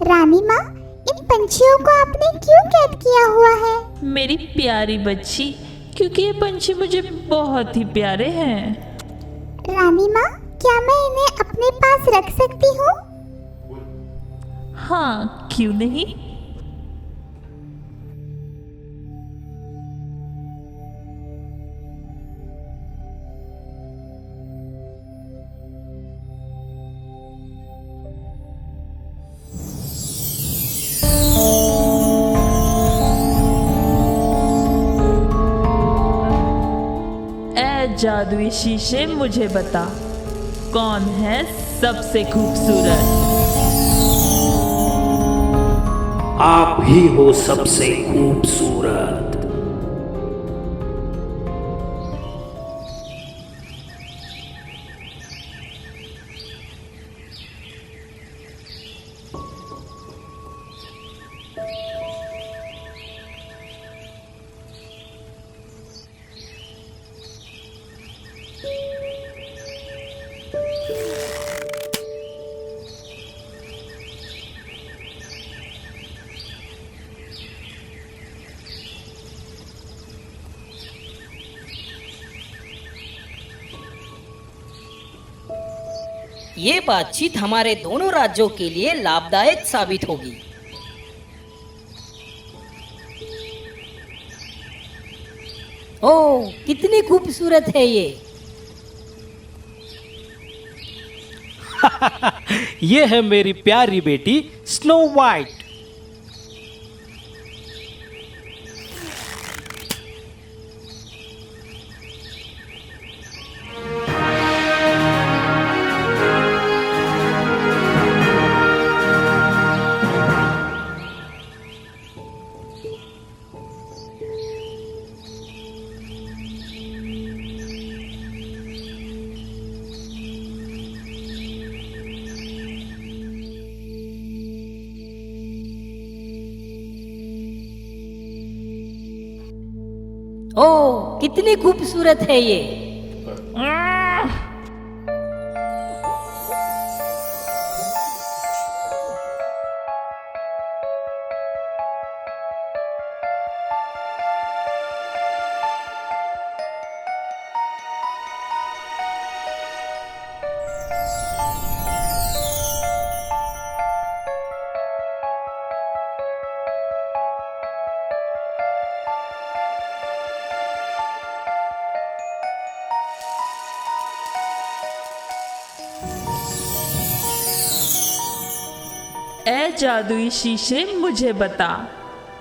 रानी माँ, इन पंछियों को आपने क्यों कैद किया हुआ है? मेरी प्यारी बच्ची, क्योंकि ये पंछी मुझे बहुत ही प्यारे हैं। रानी माँ, क्या मैं इन्हें अपने पास रख सकती हूँ? हाँ, क्यों नहीं। जादुई शीशे मुझे बता, कौन है सबसे खूबसूरत? आप ही हो सबसे खूबसूरत। ये बातचीत हमारे दोनों राज्यों के लिए लाभदायक साबित होगी। ओह, कितनी खूबसूरत है ये। ये है मेरी प्यारी बेटी स्नो वाइट। ओह, कितनी खूबसूरत है ये। ए जादुई शीशे मुझे बता,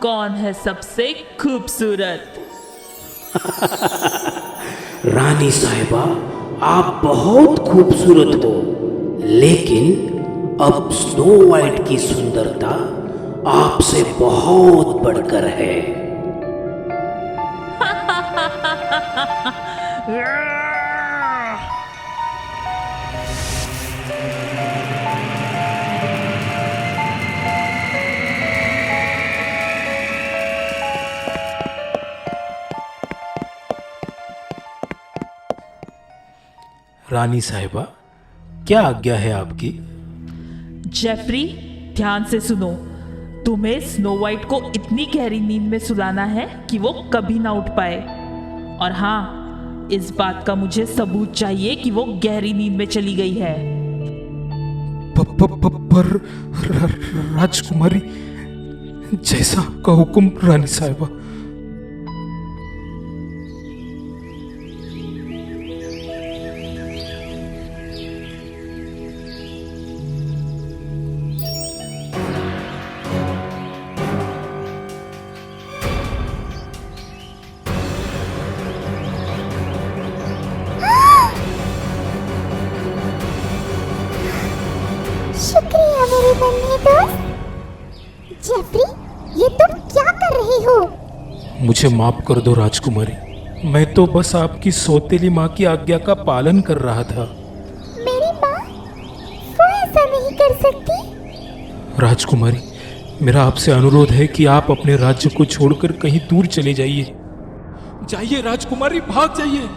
कौन है सबसे खूबसूरत? रानी साहिबा, आप बहुत खूबसूरत हो, लेकिन अब स्नो वाइट की सुंदरता आपसे बहुत बढ़कर है। रानी साहिबा, क्या आज्ञा है आपकी? जेफरी, ध्यान से सुनो। तुम्हें स्नो वाइट को इतनी गहरी नींद में सुलाना है कि वो कभी ना उठ पाए। और हाँ, इस बात का मुझे सबूत चाहिए कि वो गहरी नींद में चली गई है। पर राजकुमारी, जैसा आपका हुक्म रानी साहिबा। शुक्रिया मेरे बन्ने दोस्त। जेफरी, ये तुम क्या कर रही हो? मुझे माफ कर दो राजकुमारी, मैं तो बस आपकी सौतेली माँ की आज्ञा का पालन कर रहा था। मेरी माँ वो ऐसा नहीं कर सकती। राजकुमारी, मेरा आपसे अनुरोध है कि आप अपने राज्य को छोड़कर कहीं दूर चले जाइए। जाइए राजकुमारी, भाग जाइए।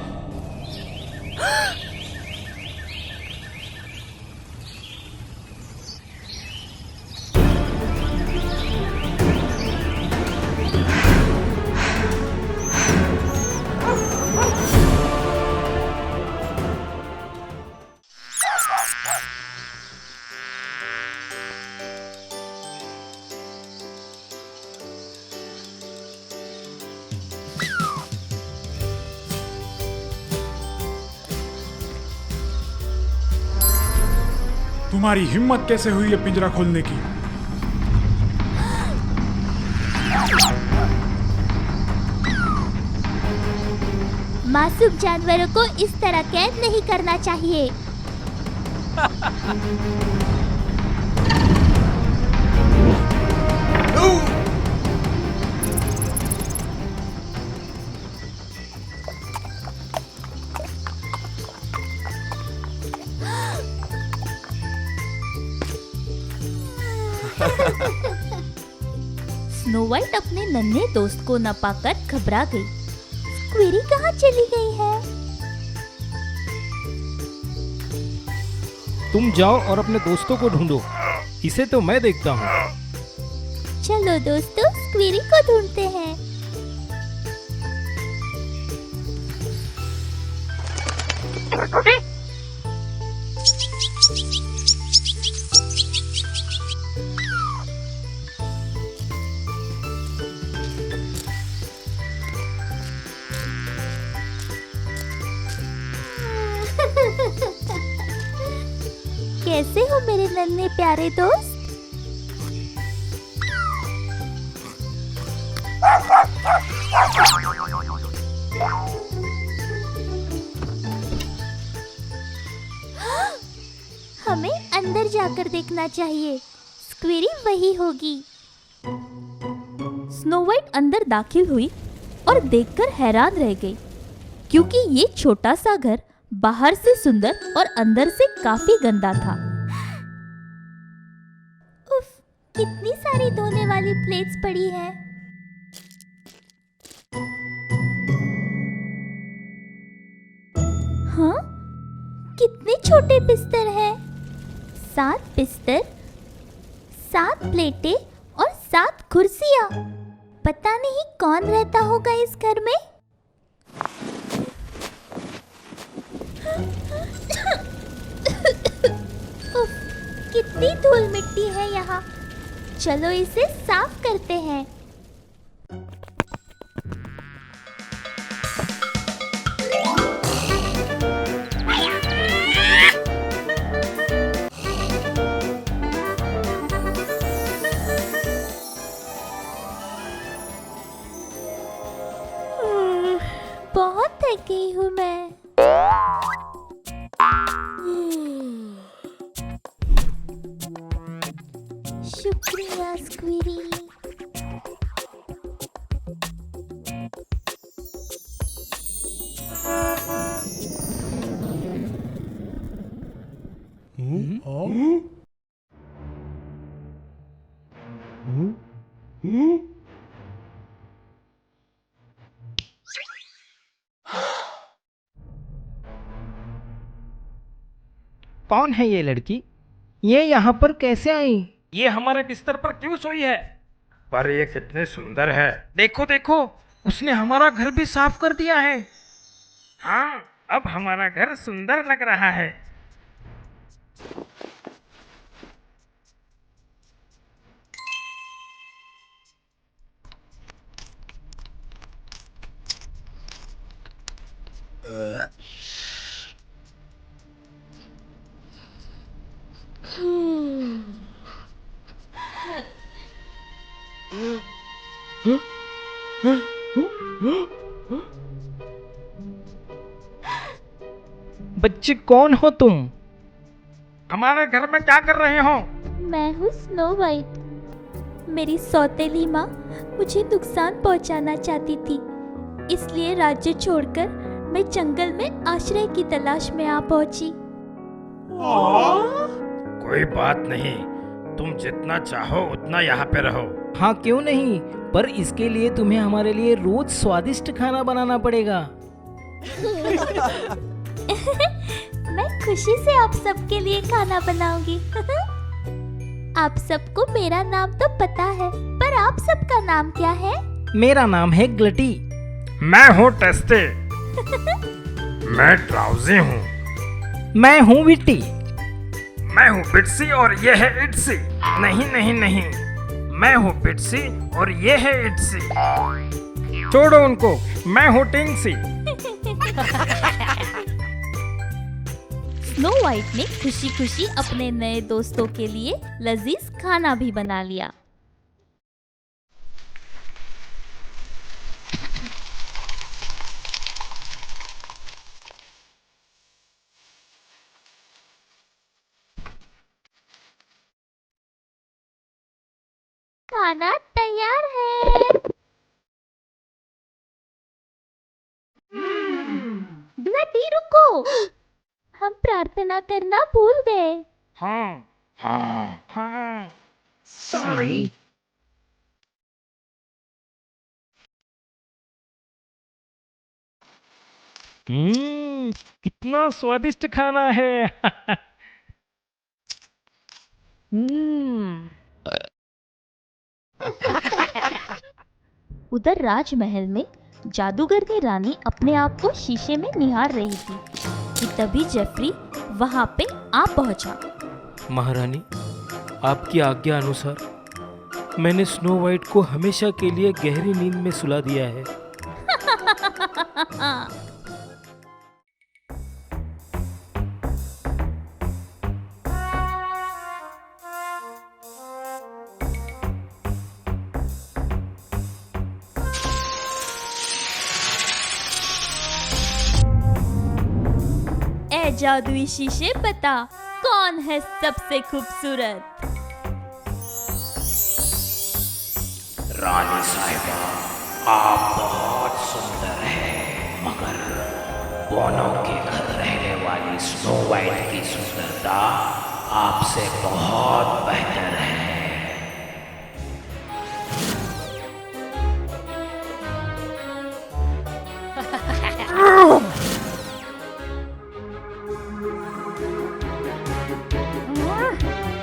तुम्हारी हिम्मत कैसे हुई है पिंजरा खोलने की? मासूम जानवरों को इस तरह कैद नहीं करना चाहिए। स्नो वाइट अपने नन्हे दोस्त को न पाकर घबरा गई। स्क्वीरी कहाँ चली गई है? तुम जाओ और अपने दोस्तों को ढूंढो, इसे तो मैं देखता हूँ। चलो दोस्तों, स्क्वीरी को ढूंढते हैं। कैसे हो मेरे नन्हे प्यारे दोस्त? हमें अंदर जाकर देखना चाहिए, स्क्वीरी वही होगी। स्नो वाइट अंदर दाखिल हुई और देखकर हैरान रह गई, क्योंकि ये छोटा सा घर बाहर से सुंदर और अंदर से काफी गंदा था। उफ, कितनी सारी धोने वाली प्लेट्स पड़ी है। हाँ, कितने छोटे बिस्तर हैं। 7 बिस्तर, 7 प्लेटें और 7 कुर्सियाँ। पता नहीं कौन रहता होगा इस घर में। उफ, कितनी धूल मिट्टी है यहाँ। चलो इसे साफ करते हैं। बहुत थक गई हूँ मैं। शुक्रिया स्क्वीरी। कौन है ये लड़की? ये यहाँ पर कैसे आई? ये हमारे बिस्तर पर क्यों सोई है? पर ये कितने सुंदर है। देखो देखो, उसने हमारा घर भी साफ कर दिया है। हाँ, अब हमारा घर सुंदर लग रहा है। बच्चे कौन हो तुम? हमारे घर में क्या कर रहे हो? मैं हूँ स्नो वाइट। मेरी सौतेली माँ मुझे नुकसान पहुँचाना चाहती थी, इसलिए राज्य छोड़कर मैं जंगल में आश्रय की तलाश में आ पहुँची। कोई बात नहीं, तुम जितना चाहो उतना यहाँ पे रहो। हाँ क्यों नहीं, पर इसके लिए तुम्हें हमारे लिए रोज स्वादिष्ट खाना बनाना पड़ेगा। मैं खुशी से आप सबके लिए खाना बनाऊंगी। आप सबको मेरा नाम तो पता है, पर आप सबका नाम क्या है? मेरा नाम है ग्लटी। मैं हूँ टेस्टी। मैं ड्राउजी हूँ। मैं हूँ विट्टी। मैं हूँ बिट्सी और ये है इट्सी। नहीं नहीं नहीं, मैं हूँ बिट्सी और ये है इट्सी। छोड़ो उनको, मैं हूँ टिंगसी। स्नो वाइट ने खुशी खुशी अपने नए दोस्तों के लिए लजीज खाना भी बना लिया। खाना तैयार है। बेटी रुको, हम प्रार्थना करना भूल गए। हाँ हाँ हाँ, सॉरी। कितना स्वादिष्ट खाना है। उधर राजमहल में जादूगरनी रानी अपने आप को शीशे में निहार रही थी कि तभी जेफरी वहां पे आ पहुंचा। महारानी, आपकी आज्ञा अनुसार मैंने स्नो वाइट को हमेशा के लिए गहरी नींद में सुला दिया है। ए जादुई शीशे, बता कौन है सबसे खूबसूरत? रानी साहिबा, आप बहुत सुंदर हैं, मगर बोनो के घर रहने वाली स्नो वाइट की सुंदरता आपसे बहुत बेहतर है।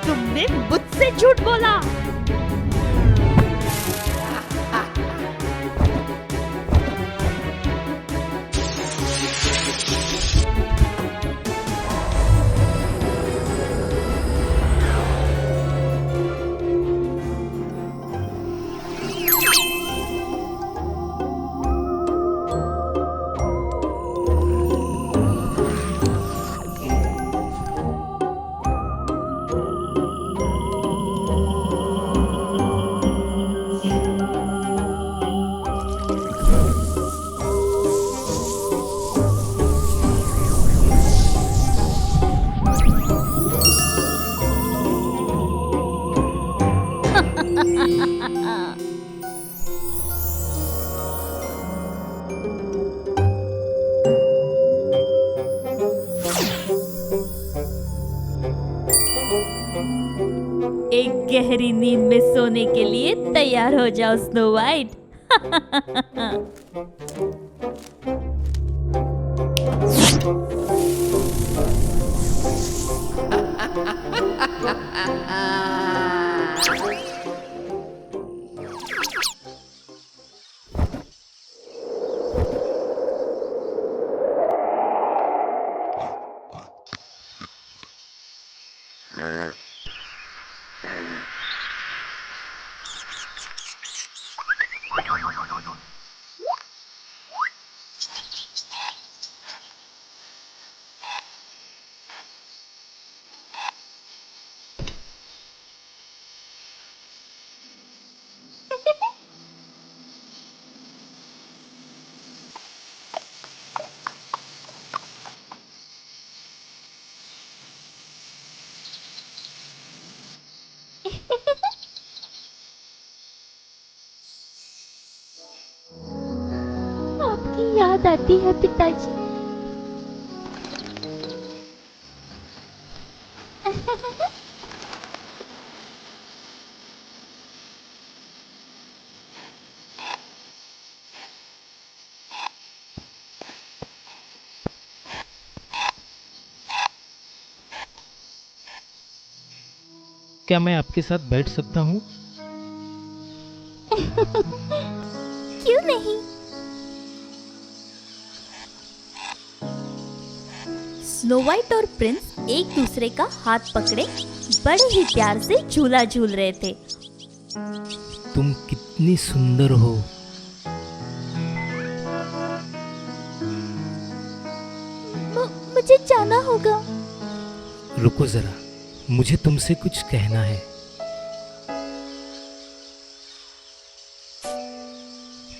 तुमने मुझसे झूठ बोला। एक गहरी नींद में सोने के लिए तैयार हो जाओ स्नो वाइट। आपकी याद आती है पिताजी। क्या मैं आपके साथ बैठ सकता हूँ? क्यों नहीं? स्नो वाइट और प्रिंस एक दूसरे का हाथ पकड़े बड़े ही प्यार से झूला झूल रहे थे। तुम कितनी सुंदर हो। मुझे जाना होगा। रुको जरा, मुझे तुमसे कुछ कहना है।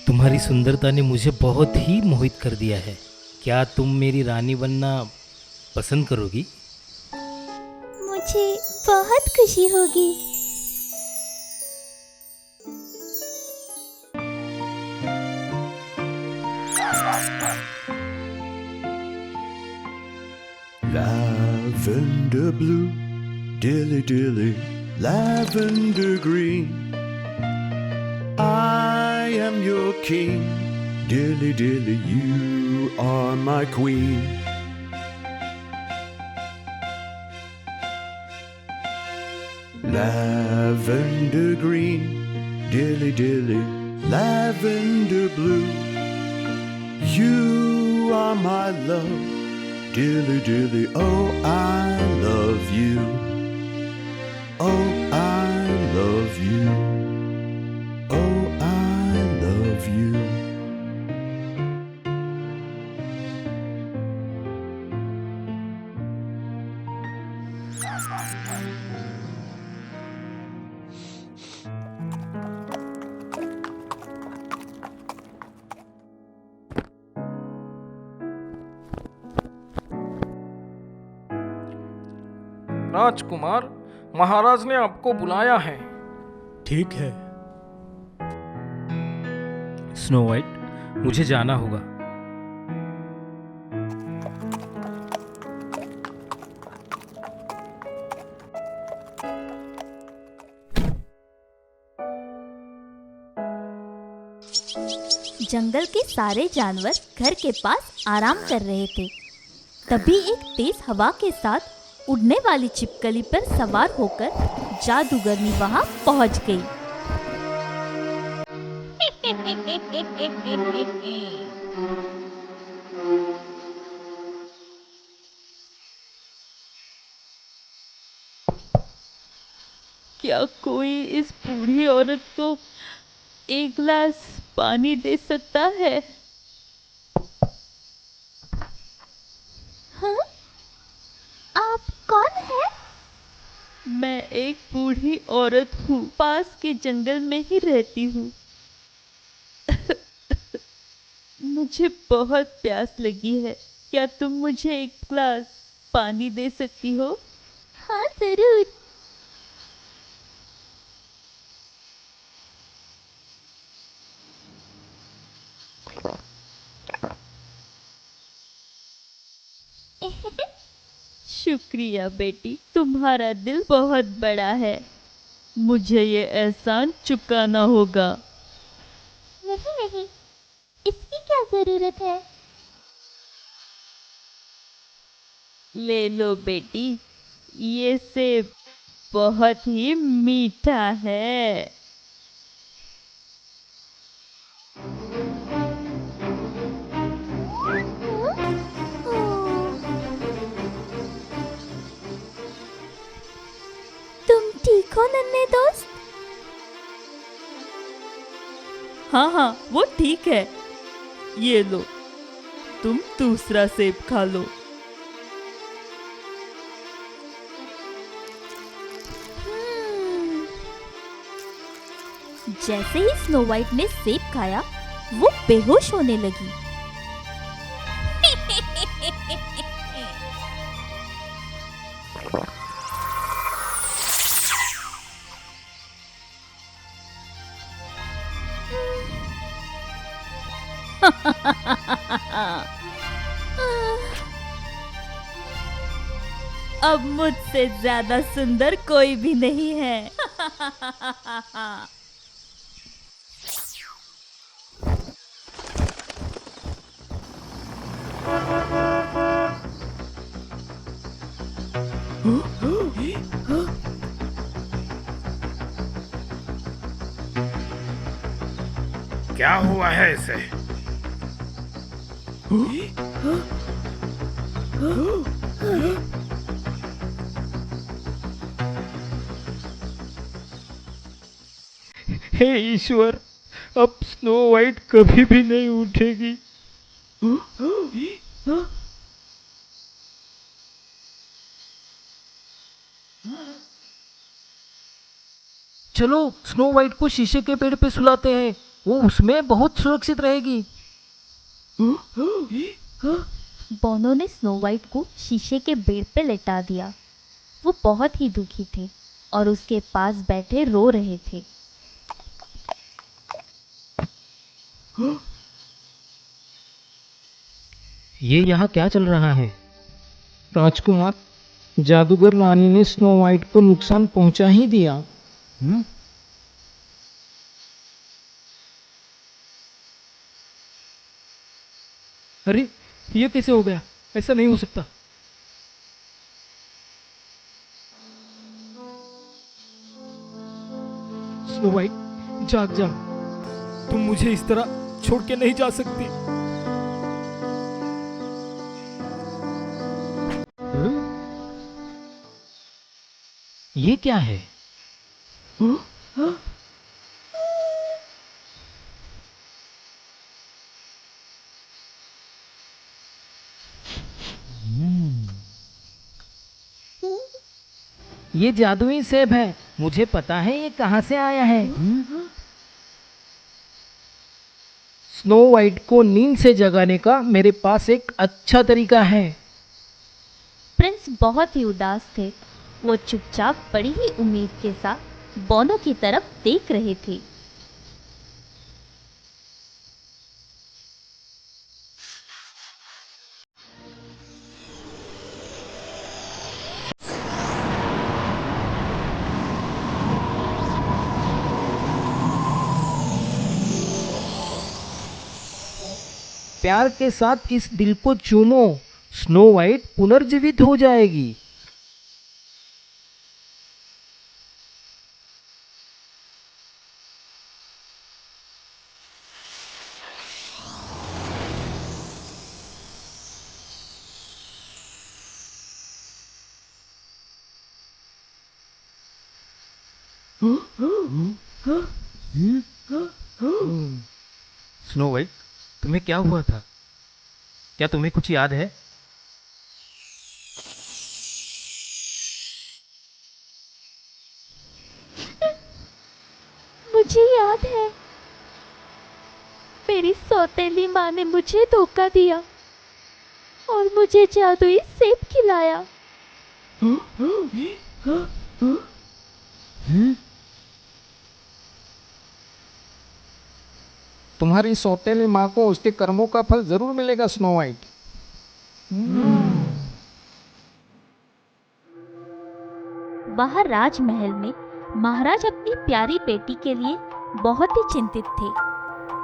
तुम्हारी सुंदरता ने मुझे बहुत ही मोहित कर दिया है। क्या तुम मेरी रानी बनना पसंद करोगी? मुझे बहुत खुशी होगी। Lavender blue, dilly dilly, lavender green. I am your king, dilly dilly, you are my queen. Lavender green, dilly dilly, lavender blue. You are my love, dilly dilly, oh I love you. Oh I love you. Oh I love you. राजकुमार, महाराज ने आपको बुलाया है। ठीक है snow white, मुझे जाना होगा। जंगल के सारे जानवर घर के पास आराम कर रहे थे। तभी एक तेज हवा के साथ उड़ने वाली छिपकली पर सवार होकर जादूगरनी वहां पहुंच गई। क्या कोई इस बूढ़ी औरत को एक गिलास पानी दे सकता है? हाँ? आप कौन हैं? मैं एक बूढ़ी औरत हूँ, पास के जंगल में ही रहती हूँ। मुझे बहुत प्यास लगी है, क्या तुम मुझे एक गिलास पानी दे सकती हो? हाँ जरूर। शुक्रिया बेटी, तुम्हारा दिल बहुत बड़ा है, मुझे ये एहसान चुकाना होगा। नहीं नहीं, इसकी क्या जरूरत है? ले लो बेटी, ये सेब बहुत ही मीठा है। तुम ठीक हो नन्हे दोस्त? हाँ हाँ, वो ठीक है। ये लो, तुम दूसरा सेब खा लो। जैसे ही स्नो वाइट ने सेब खाया, वो बेहोश होने लगी। अब मुझसे ज्यादा सुंदर कोई भी नहीं है। क्या हुआ है इसे? हे ईश्वर, अब स्नो वाइट कभी भी नहीं उठेगी। चलो स्नो वाइट को शीशे के पेड़ पे सुलाते हैं, वो उसमें बहुत सुरक्षित रहेगी। बोनो ने स्नो वाइट को शीशे के पेड़ पे लेटा दिया। वो बहुत ही दुखी थे और उसके पास बैठे रो रहे थे। ये यहाँ क्या चल रहा है? राजकुमार, जादूगर रानी ने स्नो वाइट को नुकसान पहुंचा ही दिया। अरे ये कैसे हो गया? ऐसा नहीं हो सकता। स्नो वाइट, जाग जा। तुम मुझे इस तरह छोड़ के नहीं जा सकती। ये क्या है? ये जादुई सेब है। मुझे पता है ये कहाँ से आया है। स्नो वाइट को नींद से जगाने का मेरे पास एक अच्छा तरीका है। प्रिंस बहुत ही उदास थे। वो चुपचाप बड़ी ही उम्मीद के साथ बोनो की तरफ देख रहे थे। प्यार के साथ इस दिल को चूमो, स्नो वाइट पुनर्जीवित हो जाएगी। स्नो वाइट, तुम्हें क्या हुआ था? क्या तुम्हें कुछ याद है? मुझे याद है, मेरी सौतेली माँ ने मुझे धोखा दिया और मुझे जादुई सेब खिलाया। तुम्हारी सौतेली माँ को उसके कर्मों का फल जरूर मिलेगा स्नो वाइट। बाहर राजमहल में महाराज अपनी प्यारी बेटी के लिए बहुत ही चिंतित थे,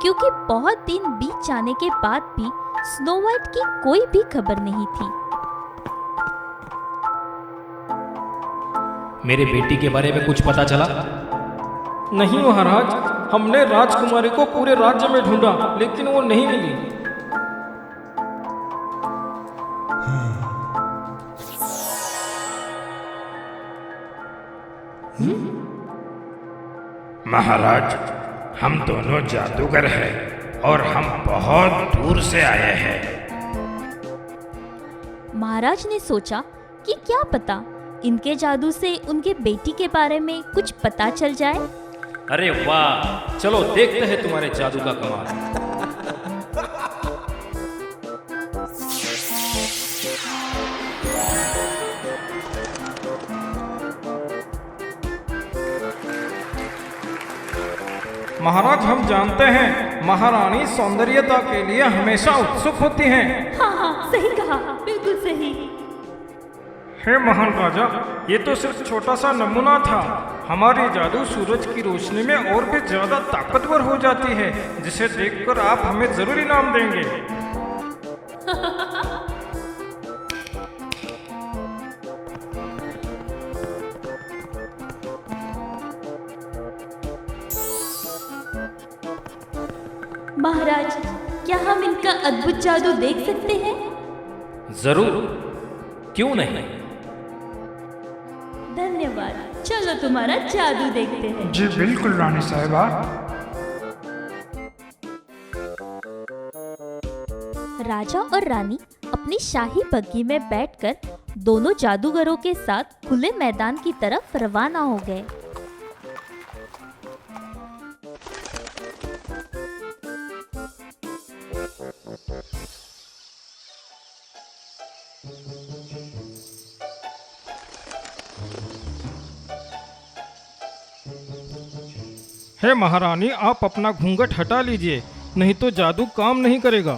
क्योंकि बहुत दिन बीत जाने के बाद भी स्नो वाइट की कोई भी खबर नहीं थी। मेरे बेटी के बारे में कुछ पता चला? नहीं महाराज, हमने राजकुमारी को पूरे राज्य में ढूंढा लेकिन वो नहीं मिली। महाराज, हम दोनों जादूगर हैं और हम बहुत दूर से आए हैं। महाराज ने सोचा कि क्या पता इनके जादू से उनके बेटी के बारे में कुछ पता चल जाए। अरे वाह, चलो देखते हैं तुम्हारे जादू का कमाल। महाराज, हम जानते हैं महारानी सौंदर्यता के लिए हमेशा उत्सुक होती हैं। हाँ हाँ, सही कहा, बिल्कुल सही। हे महान राजा, ये तो सिर्फ छोटा सा नमूना था। हमारी जादू सूरज की रोशनी में और भी ज्यादा ताकतवर हो जाती है, जिसे देखकर आप हमें जरूर इनाम देंगे। महाराज, क्या हम इनका अद्भुत जादू देख सकते हैं? जरूर, क्यों नहीं। धन्यवाद। चलो तुम्हारा जादू देखते हैं। जी बिल्कुल रानी साहिबा। राजा और रानी अपनी शाही बग्गी में बैठकर दोनों जादूगरों के साथ खुले मैदान की तरफ रवाना हो गए। हे महारानी, आप अपना घूंघट हटा लीजिए, नहीं तो जादू काम नहीं करेगा।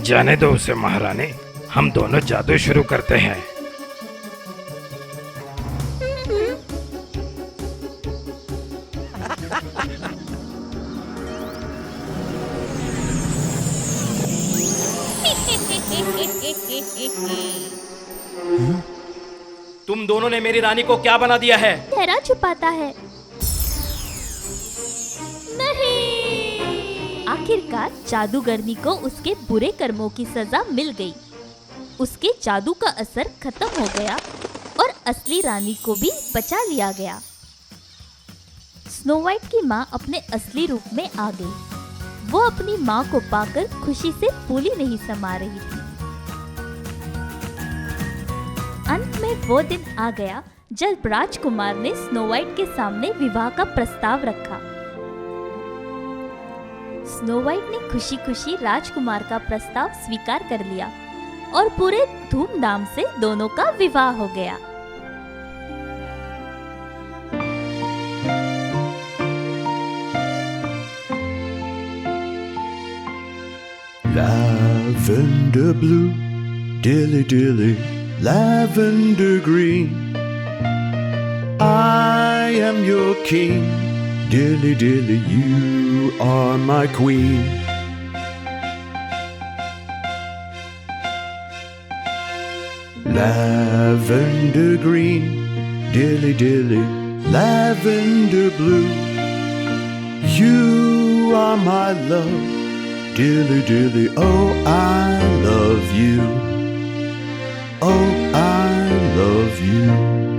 जाने दो उसे महारानी, हम दोनों जादू शुरू करते हैं। तुम दोनों ने मेरी रानी को क्या बना दिया है? ठहरा छुपाता है। नहीं। आखिरकार जादूगरनी को उसके बुरे कर्मों की सजा मिल गई। उसके जादू का असर खत्म हो गया और असली रानी को भी बचा लिया गया। स्नो वाइट की माँ अपने असली रूप में आ गई। वो अपनी माँ को पाकर खुशी से फूली नहीं समा रही थी। अंत में वो दिन आ गया जब राजकुमार ने स्नो वाइट के सामने विवाह का प्रस्ताव रखा। स्नो वाइट ने खुशी खुशी राजकुमार का प्रस्ताव स्वीकार कर लिया और पूरे धूमधाम से दोनों का विवाह हो गया। Lavender blue, dilly dilly, lavender green. I am your king, dilly dilly, you are my queen. Lavender green, dilly dilly, lavender blue. You are my love, dilly dilly, oh I love you, oh I love you.